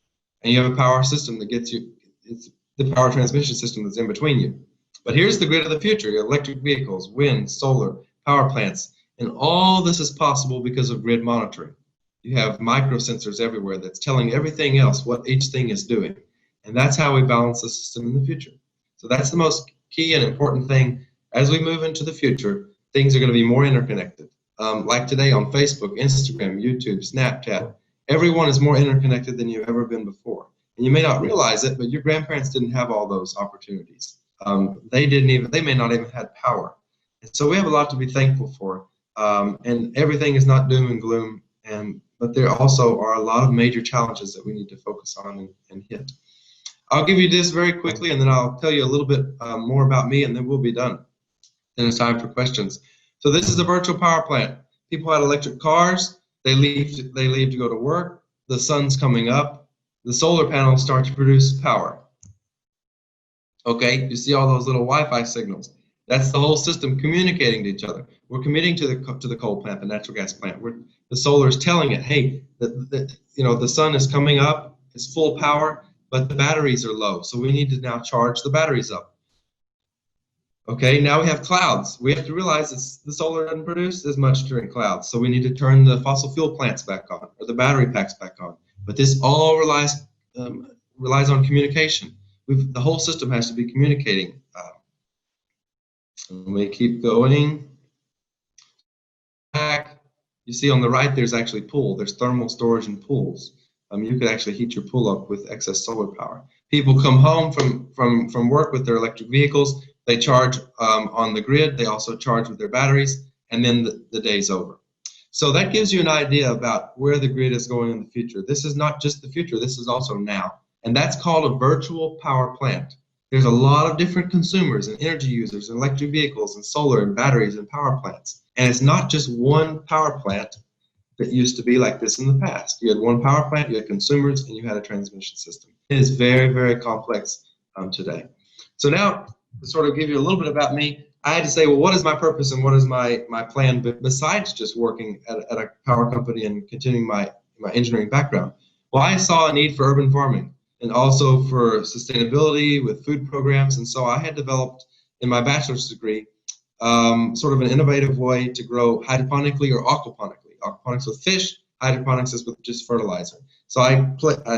[SPEAKER 2] and you have a power system that gets you, it's the power transmission system that's in between you. But here's the grid of the future. Your electric vehicles, wind, solar, power plants, and all this is possible because of grid monitoring. You have microsensors everywhere that's telling everything else what each thing is doing. And that's how we balance the system in the future. So that's the most key and important thing. As we move into the future, things are going to be more interconnected. Like today on Facebook, Instagram, YouTube, Snapchat, everyone is more interconnected than you've ever been before. And you may not realize it, but your grandparents didn't have all those opportunities. They may not even have power. And so we have a lot to be thankful for. And everything is not doom and gloom, but there also are a lot of major challenges that we need to focus on and hit. I'll give you this very quickly, and then I'll tell you a little bit more about me, and then we'll be done. Then it's time for questions. So this is a virtual power plant. People had electric cars. They leave to go to work. The sun's coming up. The solar panels start to produce power. Okay, you see all those little Wi-Fi signals. That's the whole system communicating to each other. We're committing to the coal plant, the natural gas plant. The solar is telling it, hey, the sun is coming up. It's full power, but the batteries are low, so we need to now charge the batteries up. Okay, now we have clouds. We have to realize the solar doesn't produce as much during clouds, so we need to turn the fossil fuel plants back on, or the battery packs back on. But this all relies on communication. The whole system has to be communicating. And we keep going. Back. You see on the right, there's actually pool. There's thermal storage and pools. You could actually heat your pool up with excess solar power. People come home from work with their electric vehicles. They charge on the grid. They also charge with their batteries, and then the day's over. So that gives you an idea about where the grid is going in the future. This is not just the future. This is also now. And that's called a virtual power plant. There's a lot of different consumers and energy users and electric vehicles and solar and batteries and power plants. And it's not just one power plant that used to be like this in the past. You had one power plant, you had consumers, and you had a transmission system. It is very, very complex today. So now, to sort of give you a little bit about me, I had to say, well, what is my purpose and what is my plan besides just working at a power company and continuing my engineering background? Well, I saw a need for urban farming and also for sustainability with food programs, and so I had developed in my bachelor's degree sort of an innovative way to grow hydroponically or aquaponically. Aquaponics with fish, hydroponics is with just fertilizer. So I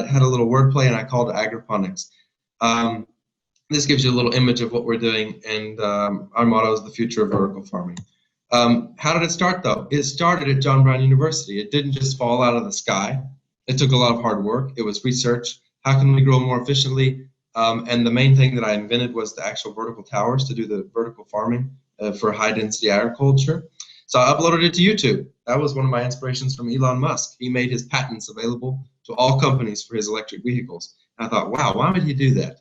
[SPEAKER 2] had a little wordplay and I called it Agrowponics. This gives you a little image of what we're doing, and our motto is the future of vertical farming. How did it start though? It started at John Brown University. It didn't just fall out of the sky. It took a lot of hard work. It was research. How can we grow more efficiently? And the main thing that I invented was the actual vertical towers to do the vertical farming for high density agriculture. So I uploaded it to YouTube. That was one of my inspirations from Elon Musk. He made his patents available to all companies for his electric vehicles. And I thought, wow, why would he do that?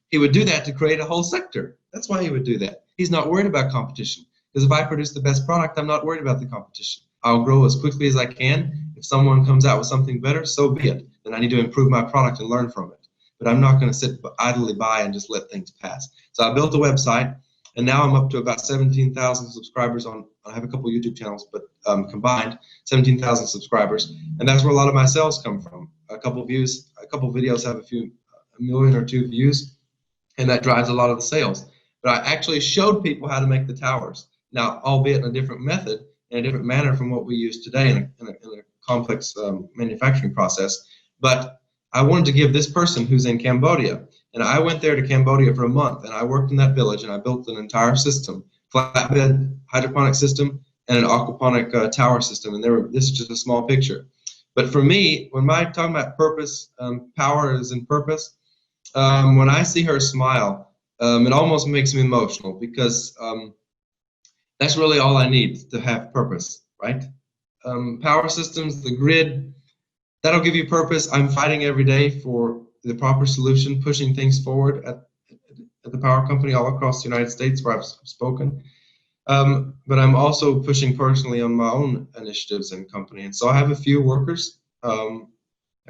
[SPEAKER 2] He would do that to create a whole sector. That's why he would do that. He's not worried about competition. Because if I produce the best product, I'm not worried about the competition. I'll grow as quickly as I can. If someone comes out with something better, so be it. Then I need to improve my product and learn from it. But I'm not going to sit idly by and just let things pass. So I built a website, and now I'm up to about 17,000 subscribers on, I have a couple YouTube channels, but combined, 17,000 subscribers. And that's where a lot of my sales come from. A couple videos have a million or two views, and that drives a lot of the sales. But I actually showed people how to make the towers. Now, albeit in a different method, in a different manner from what we use today in a complex manufacturing process. But I wanted to give this person who's in Cambodia, and I went there to Cambodia for a month, and I worked in that village, and I built an entire system, flatbed hydroponic system, and an aquaponic tower system. And this is just a small picture. But for me, when I'm talking about purpose, power is in purpose. When I see her smile, it almost makes me emotional, because that's really all I need to have purpose, right? Power systems, the grid, that'll give you purpose. I'm fighting every day for the proper solution, pushing things forward at the power company all across the United States where I've spoken. But I'm also pushing personally on my own initiatives and company. And so I have a few workers, and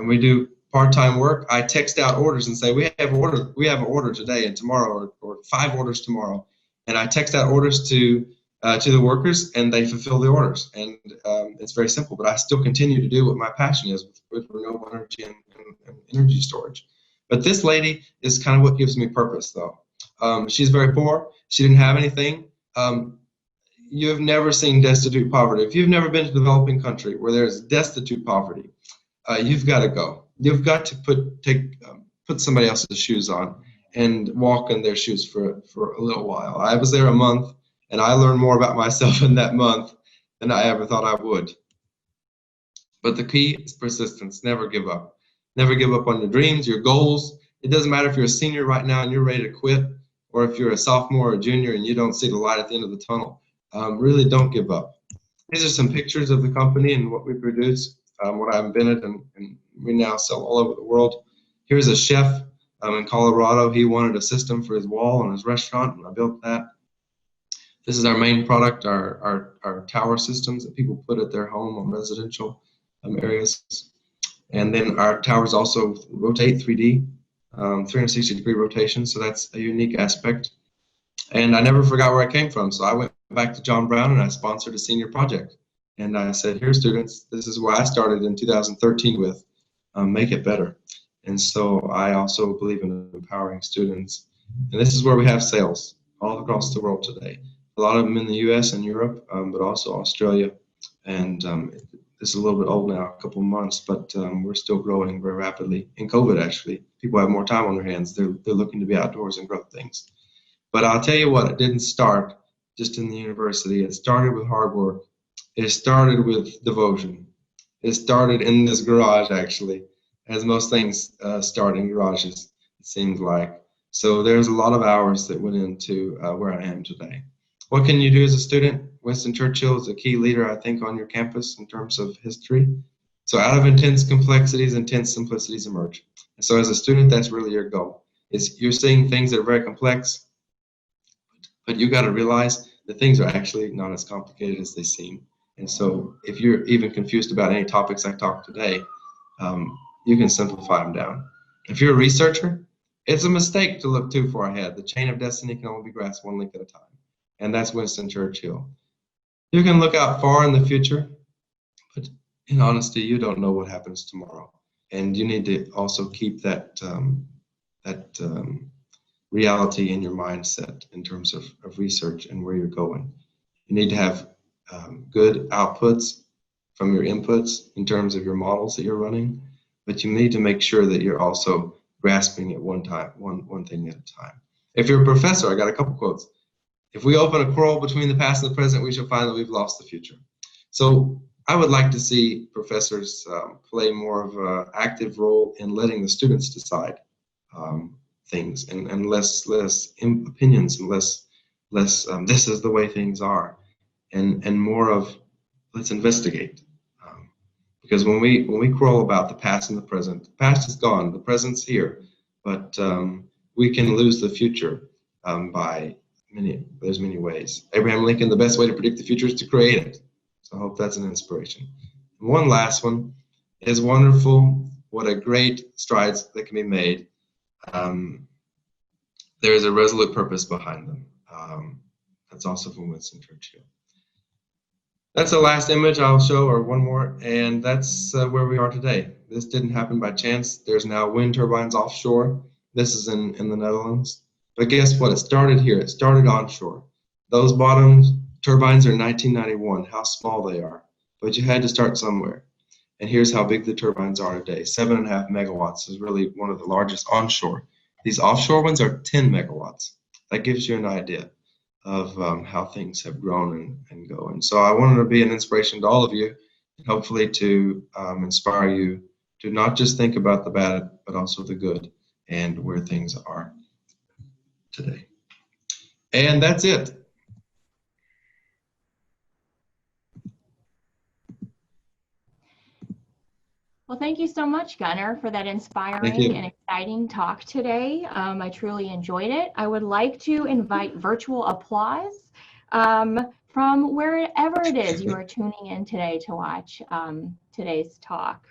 [SPEAKER 2] we do part-time work. I text out orders and say, we have an order today and tomorrow, or 5 orders tomorrow. And I text out orders to the workers, and they fulfill the orders. And it's very simple, but I still continue to do what my passion is with renewable energy and energy storage. But this lady is kind of what gives me purpose, though. She's very poor. She didn't have anything. You have never seen destitute poverty. If you've never been to a developing country where there's destitute poverty, you've got to go. You've got to put somebody else's shoes on and walk in their shoes for a little while. I was there a month, and I learned more about myself in that month than I ever thought I would. But the key is persistence. Never give up. Never give up on your dreams, your goals. It doesn't matter if you're a senior right now and you're ready to quit, or if you're a sophomore or junior and you don't see the light at the end of the tunnel, really don't give up. These are some pictures of the company and what we produce, what I invented, and we now sell all over the world. Here's a chef in Colorado. He wanted a system for his wall and his restaurant, and I built that. This is our main product, our tower systems that people put at their home on residential areas. And then our towers also rotate 3D, 360-degree rotation, so that's a unique aspect. And I never forgot where I came from, so I went back to John Brown and I sponsored a senior project. And I said, here, students, this is where I started in 2013 with, make it better. And so I also believe in empowering students. And this is where we have sales all across the world today. A lot of them in the US and Europe, but also Australia. And it's a little bit old now, a couple of months, but we're still growing very rapidly. In COVID, actually, people have more time on their hands. They're looking to be outdoors and grow things. But I'll tell you what, it didn't start just in the university. It started with hard work. It started with devotion. It started in this garage, actually, as most things start in garages, it seems like. So there's a lot of hours that went into where I am today. What can you do as a student? Winston Churchill is a key leader, I think, on your campus in terms of history. So out of intense complexities, intense simplicities emerge. And so as a student, that's really your goal. Is you're seeing things that are very complex, but you got to realize that things are actually not as complicated as they seem. And so if you're even confused about any topics I talked today, you can simplify them down. If you're a researcher, it's a mistake to look too far ahead. The chain of destiny can only be grasped one link at a time. And that's Winston Churchill. You can look out far in the future, but in honesty, you don't know what happens tomorrow. And you need to also keep that reality in your mindset in terms of research and where you're going. You need to have good outputs from your inputs in terms of your models that you're running, but you need to make sure that you're also grasping it one thing at a time. If you're a professor, I got a couple quotes. If we open a quarrel between the past and the present, we shall find that we've lost the future. So I would like to see professors play more of an active role in letting the students decide things, and less opinions, and less this is the way things are, and more of let's investigate. Because when we quarrel about the past and the present, the past is gone, the present's here, but we can lose the future by there's many ways. Abraham Lincoln, the best way to predict the future is to create it. So I hope that's an inspiration. And one last one is wonderful. What a great strides that can be made. There is a resolute purpose behind them. That's also from Winston Churchill. That's the last image I'll show, or one more, and that's where we are today. This didn't happen by chance. There's now wind turbines offshore. This is in the Netherlands. But guess what? It started here. It started onshore. Those bottom turbines are 1991, how small they are. But you had to start somewhere. And here's how big the turbines are today. 7.5 megawatts is really one of the largest onshore. These offshore ones are 10 megawatts. That gives you an idea of how things have grown and go. And so I wanted to be an inspiration to all of you, and hopefully to inspire you to not just think about the bad, but also the good and where things are today. And that's it.
[SPEAKER 1] Well, thank you so much, Gunnar, for that inspiring and exciting talk today. I truly enjoyed it. I would like to invite virtual applause from wherever it is you are tuning in today to watch today's talk.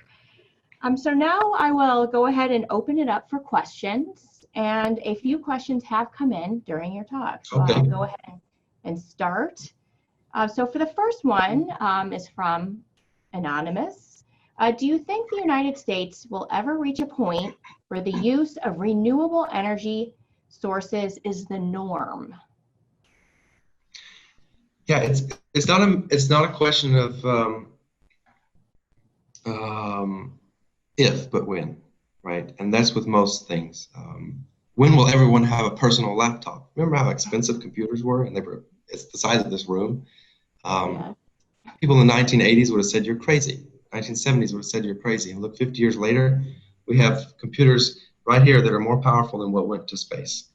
[SPEAKER 1] So now I will go ahead and open it up for questions, and a few questions have come in during your talk. So I'll go ahead and start. So for the first one is from Anonymous. Do you think the United States will ever reach a point where the use of renewable energy sources is the norm?
[SPEAKER 2] Yeah, it's not a question of if, but when, right? And that's with most things. When will everyone have a personal laptop? Remember how expensive computers were, and it's the size of this room.
[SPEAKER 1] Yeah.
[SPEAKER 2] People in the 1980s would have said you're crazy. 1970s would have said you're crazy. And look, 50 years later, we have computers right here that are more powerful than what went to space.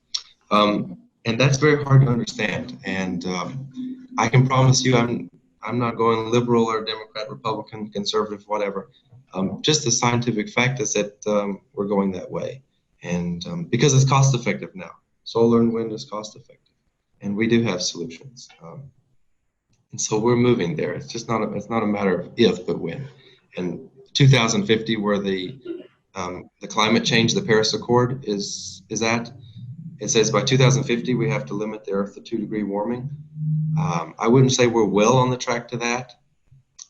[SPEAKER 2] And And that's very hard to understand. And I can promise you I'm not going liberal or Democrat, Republican, conservative, whatever. Just the scientific fact is that we're going that way. And because it's cost effective now. Solar and wind is cost effective. And we do have solutions. And so we're moving there. It's just not it's not a matter of if, but when. And 2050, where the climate change, the Paris Accord is at, it says by 2050 we have to limit the Earth to 2-degree warming. I wouldn't say we're well on the track to that,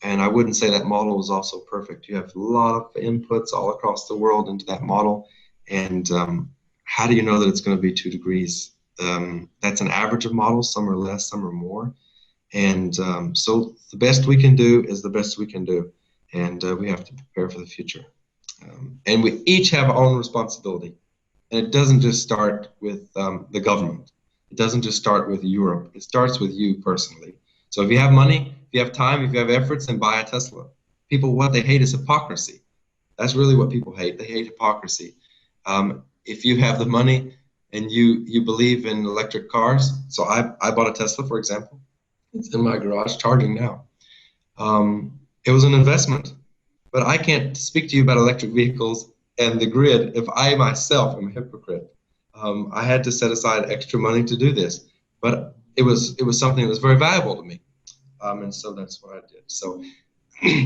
[SPEAKER 2] and I wouldn't say that model is also perfect. You have a lot of inputs all across the world into that model, and how do you know that it's going to be 2 degrees? That's an average of models. Some are less, some are more. And so the best we can do is the best we can do, and we have to prepare for the future. And we each have our own responsibility, and it doesn't just start with the government. It doesn't just start with Europe. It starts with you personally. So if you have money, if you have time, if you have efforts, then buy a Tesla. People, what they hate is hypocrisy. That's really what people hate. They hate hypocrisy. If you have the money and you believe in electric cars, so I bought a Tesla, for example. It's in my garage, charging now. It was an investment, but I can't speak to you about electric vehicles and the grid if I myself am a hypocrite. I had to set aside extra money to do this, but it was something that was very valuable to me, and so that's what I did. So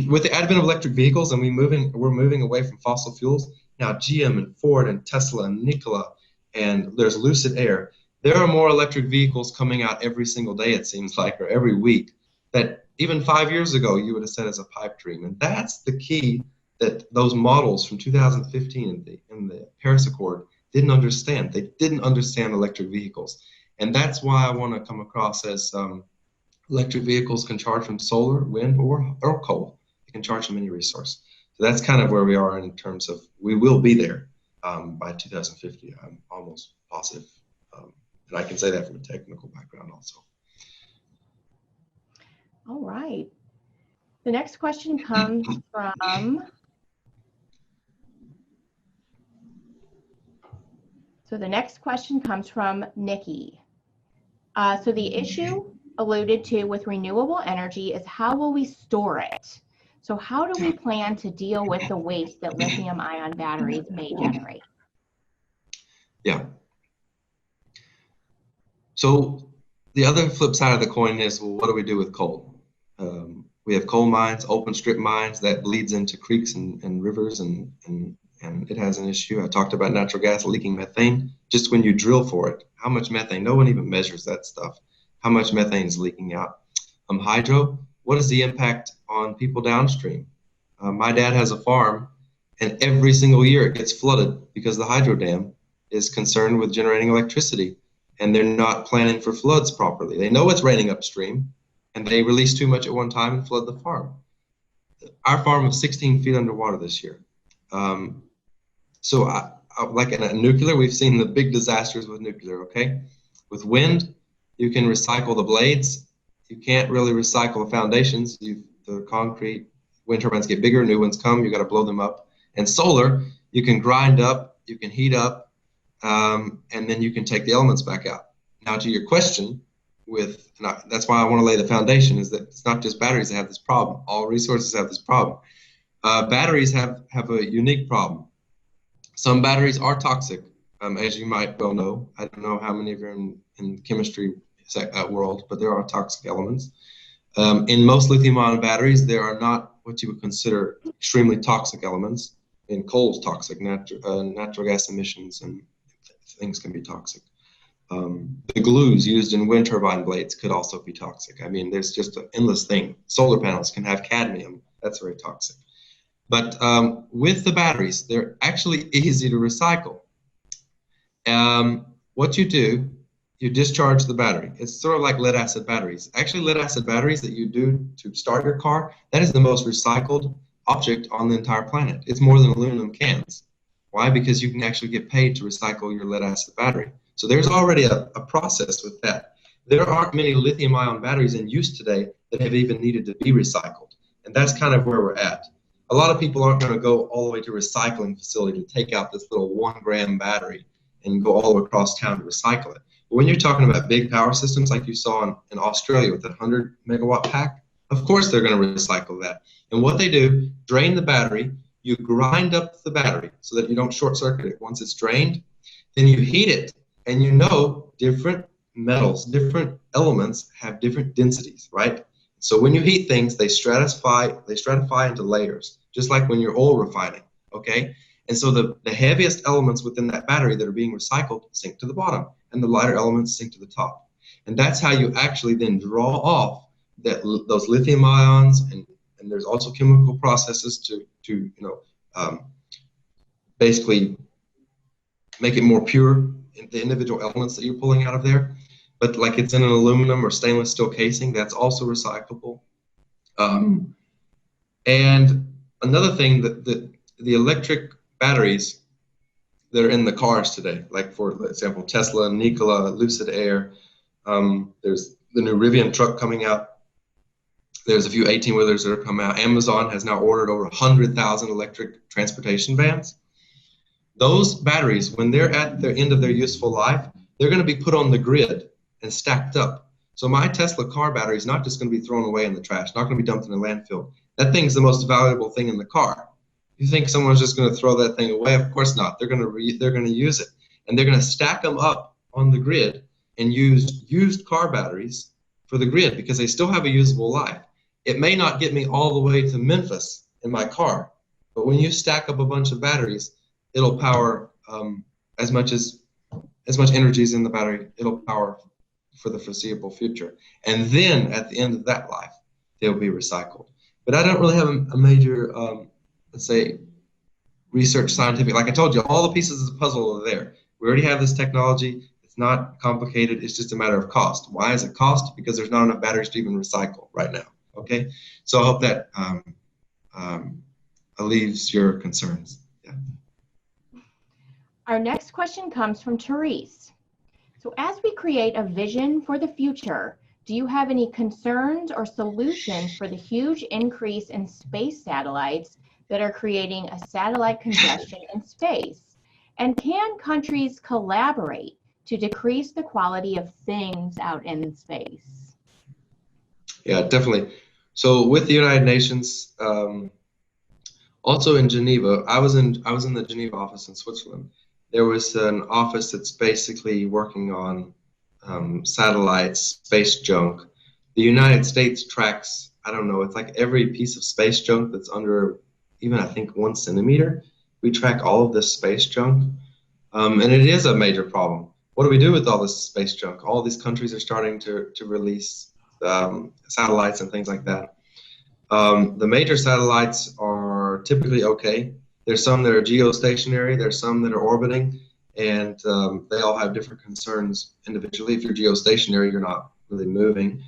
[SPEAKER 2] with the advent of electric vehicles, and we're moving away from fossil fuels now. GM and Ford and Tesla and Nikola, and there's Lucid Air. There are more electric vehicles coming out every single day, it seems like, or every week, that even 5 years ago you would have said as a pipe dream. And that's the key that those models from 2015 in the Paris Accord didn't understand. They didn't understand electric vehicles. And that's why I want to come across as electric vehicles can charge from solar, wind, or coal. They can charge from any resource. So that's kind of where we are in terms of we will be there by 2050. I'm almost positive. And I can say that from a technical background also.
[SPEAKER 1] All right. The next question comes from, Nikki. So the issue alluded to with renewable energy is how will we store it? So how do we plan to deal with the waste that lithium-ion batteries may generate?
[SPEAKER 2] Yeah. So the other flip side of the coin is, well, what do we do with coal? We have coal mines, open strip mines that bleeds into creeks and rivers, and it has an issue. I talked about natural gas leaking methane. Just when you drill for it, how much methane? No one even measures that stuff. How much methane is leaking out? Hydro, what is the impact on people downstream? My dad has a farm, and every single year it gets flooded because the hydro dam is concerned with generating electricity, and they're not planning for floods properly. They know it's raining upstream, and they release too much at one time and flood the farm. Our farm was 16 feet underwater this year. So like in nuclear, we've seen the big disasters with nuclear, okay? With wind, you can recycle the blades. You can't really recycle the foundations. The concrete, wind turbines get bigger, new ones come, you gotta blow them up. And solar, you can grind up, you can heat up, and then you can take the elements back out. Now to your question, that's why I want to lay the foundation, is that it's not just batteries that have this problem. All resources have this problem. Batteries have a unique problem. Some batteries are toxic, as you might well know. I don't know how many of you are in the chemistry world, but there are toxic elements. In most lithium-ion batteries, there are not what you would consider extremely toxic elements. In coal is toxic, natural gas emissions and things can be toxic. The glues used in wind turbine blades could also be toxic. I mean, there's just an endless thing. Solar panels can have cadmium. That's very toxic. But with the batteries, they're actually easy to recycle. What you do, you discharge the battery. It's sort of like lead acid batteries. Actually, lead acid batteries that you do to start your car, that is the most recycled object on the entire planet. It's more than aluminum cans. Why? Because you can actually get paid to recycle your lead acid battery. So there's already a process with that. There aren't many lithium-ion batteries in use today that have even needed to be recycled. And that's kind of where we're at. A lot of people aren't going to go all the way to a recycling facility to take out this little 1 gram battery and go all the way across town to recycle it. But when you're talking about big power systems like you saw in Australia with that 100 megawatt pack, of course they're going to recycle that. And what they do, drain the battery, you grind up the battery so that you don't short circuit it. Once it's drained, then you heat it, and you know different metals, different elements have different densities, right? So when you heat things, they stratify into layers, just like when you're oil refining, okay? And so the heaviest elements within that battery that are being recycled sink to the bottom, and the lighter elements sink to the top. And that's how you actually then draw off those lithium ions, and there's also chemical processes to basically make it more pure, the individual elements that you're pulling out of there. But like it's in an aluminum or stainless steel casing, that's also recyclable. And another thing, that the electric batteries that are in the cars today, like for example, Tesla, Nikola, Lucid Air, there's the new Rivian truck coming out. There's a few 18-wheelers that are coming out. Amazon has now ordered over 100,000 electric transportation vans. Those batteries, when they're at the end of their useful life, they're going to be put on the grid and stacked up. So my Tesla car battery is not just going to be thrown away in the trash, not going to be dumped in a landfill. That thing's the most valuable thing in the car. You think someone's just going to throw that thing away? Of course not. They're going to use it, and they're going to stack them up on the grid and use used car batteries for the grid because they still have a usable life. It may not get me all the way to Memphis in my car, but when you stack up a bunch of batteries, it'll power as much energy is in the battery. It'll power for the foreseeable future, and then at the end of that life, they'll be recycled. But I don't really have a major, let's say, research scientific. Like I told you, all the pieces of the puzzle are there. We already have this technology. It's not complicated. It's just a matter of cost. Why is it cost? Because there's not enough batteries to even recycle right now. Okay, so I hope that alleviates your concerns. Yeah.
[SPEAKER 1] Our next question comes from Therese. So as we create a vision for the future, do you have any concerns or solutions for the huge increase in space satellites that are creating a satellite congestion in space? And can countries collaborate to decrease the quality of things out in space?
[SPEAKER 2] Yeah, definitely. So with the United Nations, also in Geneva, I was in the Geneva office in Switzerland. There was an office that's basically working on satellites, space junk. The United States tracks, I don't know, it's like every piece of space junk that's under even I think 1 centimeter. We track all of this space junk, and it is a major problem. What do we do with all this space junk? All these countries are starting to release satellites and things like that. The major satellites are typically okay. There's some that are geostationary, there's some that are orbiting, and they all have different concerns individually. If you're geostationary, you're not really moving,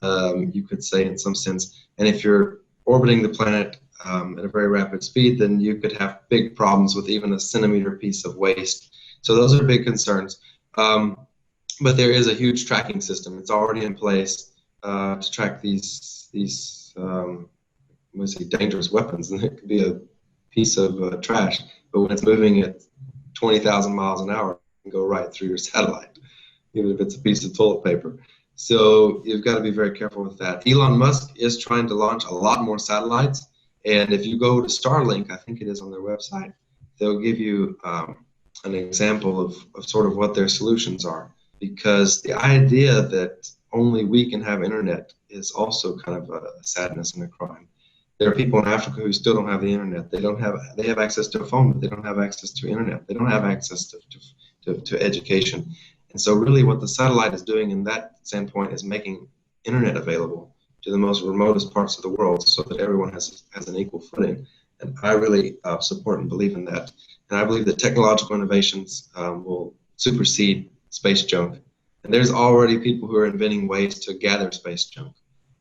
[SPEAKER 2] you could say in some sense. And if you're orbiting the planet at a very rapid speed, then you could have big problems with even a centimeter piece of waste. So those are big concerns. But there is a huge tracking system. It's already in place to track these dangerous weapons, and it could be a piece of trash, but when it's moving at 20,000 miles an hour, it can go right through your satellite, even if it's a piece of toilet paper. So you've got to be very careful with that. Elon Musk is trying to launch a lot more satellites, and if you go to Starlink, I think it is on their website, they'll give you an example of sort of what their solutions are, because the idea that only we can have internet is also kind of a sadness and a crime. There are people in Africa who still don't have the internet. They have access to a phone, but they don't have access to internet. They don't have access to education. And so really what the satellite is doing in that standpoint is making internet available to the most remotest parts of the world so that everyone has an equal footing. And I really support and believe in that. And I believe that technological innovations will supersede space junk. And there's already people who are inventing ways to gather space junk,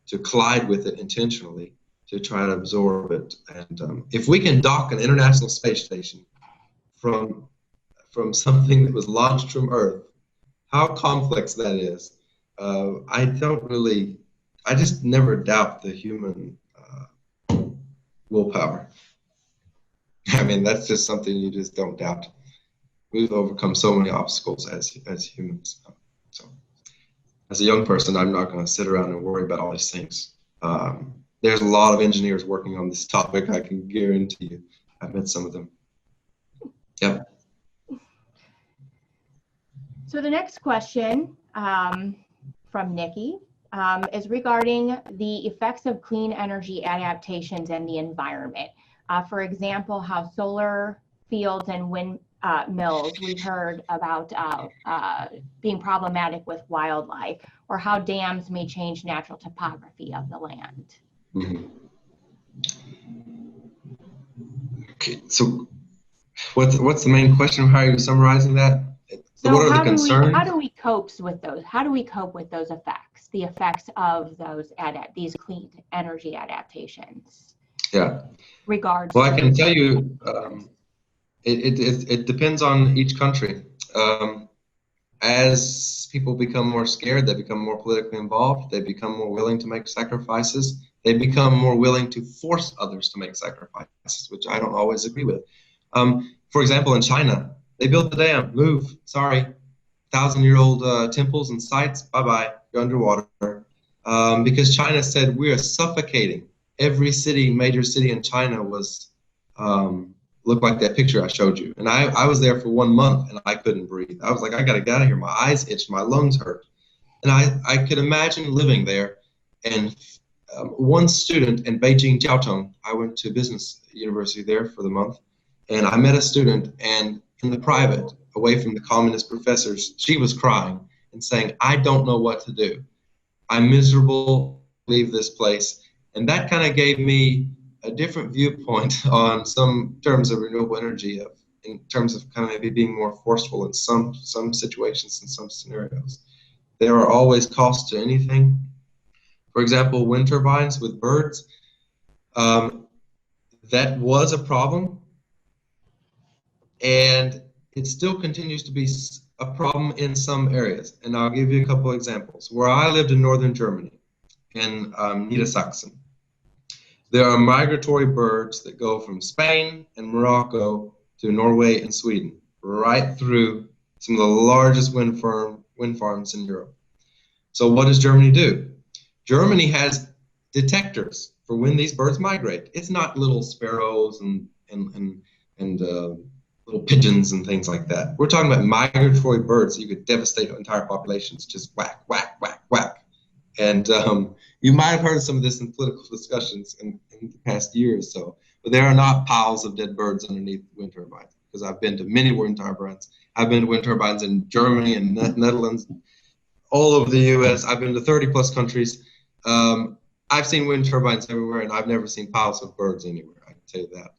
[SPEAKER 2] to collide with it intentionally, to try to absorb it. And if we can dock an international space station from something that was launched from Earth, how complex that is, I just never doubt the human willpower. I mean, that's just something you just don't doubt. We've overcome so many obstacles as humans. as a young person, I'm not going to sit around and worry about all these things. There's a lot of engineers working on this topic, I can guarantee you. I've met some of them. Yep.
[SPEAKER 1] So the next question from Nikki is regarding the effects of clean energy adaptations and the environment. For example, how solar fields and wind mills, we've heard about being problematic with wildlife, or how dams may change natural topography of the land.
[SPEAKER 2] Mm-hmm. Okay, so what's the main question? How are you summarizing that? So what are the concerns?
[SPEAKER 1] How do we cope with those? How do we cope with those effects? The effects of these clean energy adaptations.
[SPEAKER 2] Yeah.
[SPEAKER 1] Regards.
[SPEAKER 2] Well, I can tell you, it depends on each country. As people become more scared, they become more politically involved. They become more willing to make sacrifices. They become more willing to force others to make sacrifices, which I don't always agree with. For example, in China, they built the dam. Move. Sorry. 1,000-year-old temples and sites. Bye-bye. You're underwater. Because China said we are suffocating. Every city, major city in China was looked like that picture I showed you. And I was there for 1 month and I couldn't breathe. I was like, I gotta get out of here. My eyes itch, my lungs hurt. And I could imagine living there. And one student in Beijing, Jiaotong, I went to business university there for the month, and I met a student, and in the private, away from the communist professors, she was crying and saying, I don't know what to do. I'm miserable, leave this place. And that kind of gave me a different viewpoint on some terms of renewable energy, in terms of kind of maybe being more forceful in some situations, in some scenarios. There are always costs to anything. For example, wind turbines with birds, that was a problem, and it still continues to be a problem in some areas. And I'll give you a couple of examples. Where I lived in northern Germany, in Niedersachsen, there are migratory birds that go from Spain and Morocco to Norway and Sweden, right through some of the largest wind farms in Europe. So what does Germany do? Germany has detectors for when these birds migrate. It's not little sparrows and little pigeons and things like that. We're talking about migratory birds that you could devastate entire populations, just whack, whack, whack, whack. And you might have heard some of this in political discussions in the past year or so, but there are not piles of dead birds underneath wind turbines, because I've been to many wind turbines. I've been to wind turbines in Germany and Netherlands, all over the US. I've been to 30 plus countries. I've seen wind turbines everywhere, and I've never seen piles of birds anywhere, I can tell you that.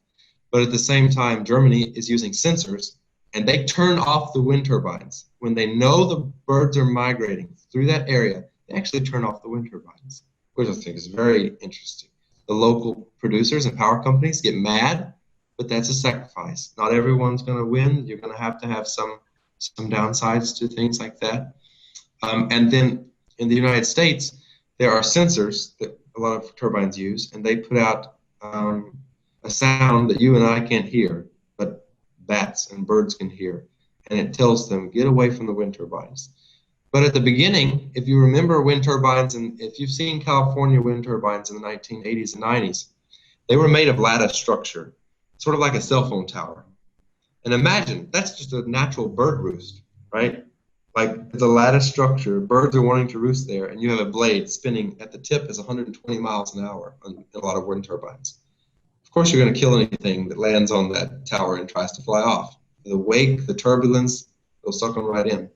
[SPEAKER 2] But at the same time, Germany is using sensors, and they turn off the wind turbines. When they know the birds are migrating through that area, they actually turn off the wind turbines, which I think is very interesting. The local producers and power companies get mad, but that's a sacrifice. Not everyone's going to win. You're going to have some downsides to things like that. And then in the United States, there are sensors that a lot of turbines use, and they put out a sound that you and I can't hear, but bats and birds can hear, and it tells them, get away from the wind turbines. But at the beginning, if you remember wind turbines, and if you've seen California wind turbines in the 1980s and 90s, they were made of lattice structure, sort of like a cell phone tower. And imagine, that's just a natural bird roost, right? Like, it's a lattice structure, birds are wanting to roost there, and you have a blade spinning at the tip is 120 miles an hour on a lot of wind turbines. Of course, you're going to kill anything that lands on that tower and tries to fly off. The wake, the turbulence, they'll suck them right in.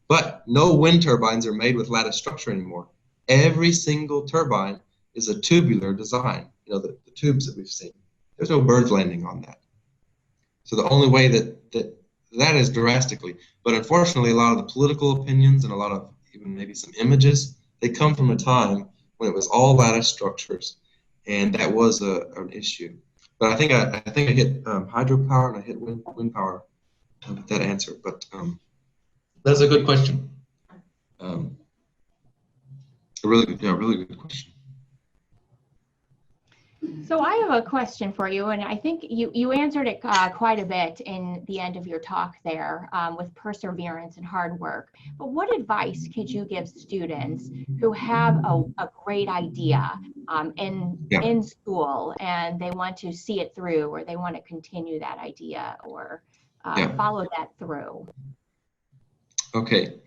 [SPEAKER 2] But no wind turbines are made with lattice structure anymore. Every single turbine is a tubular design, the tubes that we've seen. There's no birds landing on that. So the only way that is drastically, but unfortunately a lot of the political opinions and a lot of even maybe some images, they come from a time when it was all lattice structures, and that was an issue. But I think I hit hydropower and I hit wind power with that answer. But that's a good question. A really good question.
[SPEAKER 1] So I have a question for you, and I think you answered it quite a bit in the end of your talk there, with perseverance and hard work. But what advice could you give students who have a great idea
[SPEAKER 2] Yeah.
[SPEAKER 1] in school and they want to see it through, or they want to continue that idea, or
[SPEAKER 2] Yeah.
[SPEAKER 1] follow that through?
[SPEAKER 2] Okay.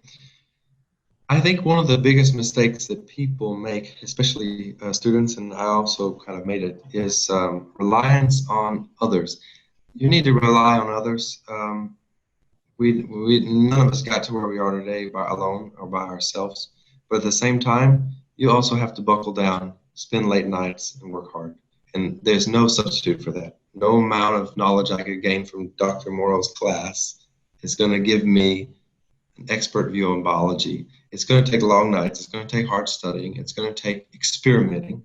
[SPEAKER 2] I think one of the biggest mistakes that people make, especially students, and I also kind of made it, is reliance on others. You need to rely on others. None of us got to where we are today by alone or by ourselves. But at the same time, you also have to buckle down, spend late nights, and work hard. And there's no substitute for that. No amount of knowledge I could gain from Dr. Morrow's class is going to give me an expert view on biology. It's going to take long nights. It's going to take hard studying. It's going to take experimenting.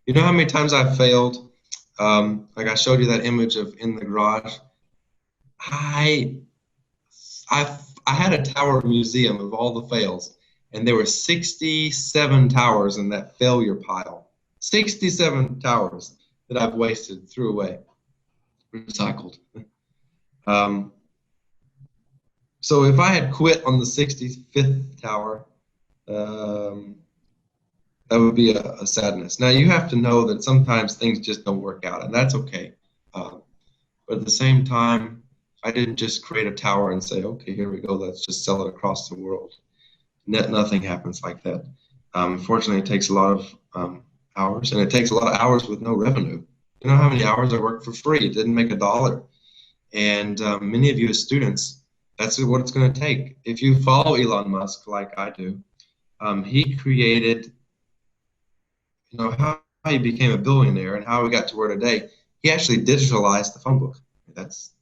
[SPEAKER 2] You know how many times I've failed? Like I showed you that image of in the garage. I had a tower museum of all the fails, and there were 67 towers in that failure pile. 67 towers that I've wasted, threw away, recycled. So if I had quit on the 65th tower, that would be a sadness. Now, you have to know that sometimes things just don't work out, and that's okay. But at the same time, I didn't just create a tower and say, okay, here we go, let's just sell it across the world. Nothing happens like that. Fortunately, it takes a lot of hours, and it takes a lot of hours with no revenue. You know how many hours I worked for free? It didn't make a dollar. And many of you as students, that's what it's going to take. If you follow Elon Musk like I do, he created, you know, how he became a billionaire and how we got to where today. He actually digitalized the phone book. That's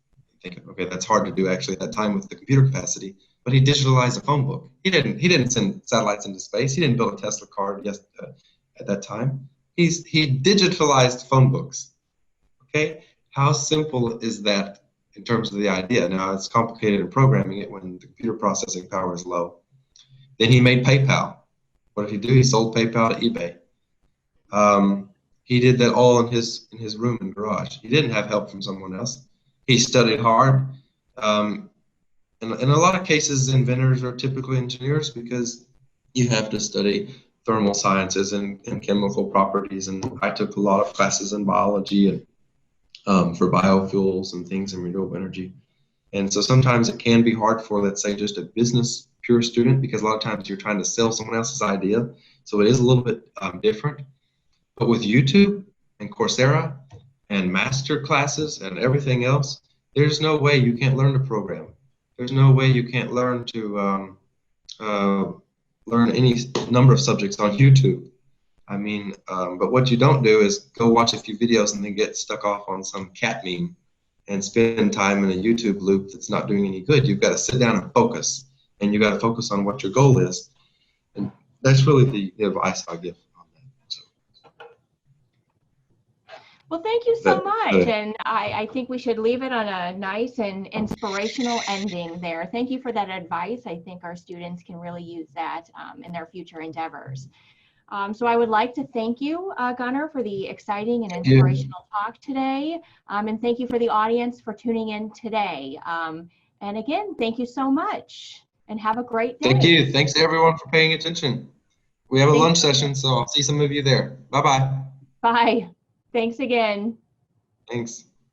[SPEAKER 2] okay, that's hard to do actually at that time with the computer capacity, but he digitalized a phone book. He didn't send satellites into space. He didn't build a Tesla car at that time. He digitalized phone books. Okay, how simple is that in terms of the idea? Now it's complicated in programming it when the computer processing power is low. Then he made PayPal. What did he do? He sold PayPal to eBay. He did that all in his room and garage. He didn't have help from someone else. He studied hard. In a lot of cases, inventors are typically engineers because you have to study thermal sciences and chemical properties. And I took a lot of classes in biology and for biofuels and things in renewable energy. And so sometimes it can be hard for, let's say, just a business pure student, because a lot of times you're trying to sell someone else's idea. So it is a little bit different. But with YouTube and Coursera and master classes and everything else, there's no way you can't learn to program. There's no way you can't learn to learn any number of subjects on YouTube. I mean, but what you don't do is go watch a few videos and then get stuck off on some cat meme and spend time in a YouTube loop that's not doing any good. You've got to sit down and focus, and you've got to focus on what your goal is. And that's really the advice I give.
[SPEAKER 1] Well, thank you so much. And I think we should leave it on a nice and inspirational ending there. Thank you for that advice. I think our students can really use that in their future endeavors. So I would like to thank you, Gunnar, for the exciting and inspirational talk today. And thank you for the audience for tuning in today. And again, thank you so much and have a great day.
[SPEAKER 2] Thank you. Thanks everyone for paying attention. We have a lunch session, so I'll see some of you there. Bye-bye.
[SPEAKER 1] Bye. Thanks again.
[SPEAKER 2] Thanks.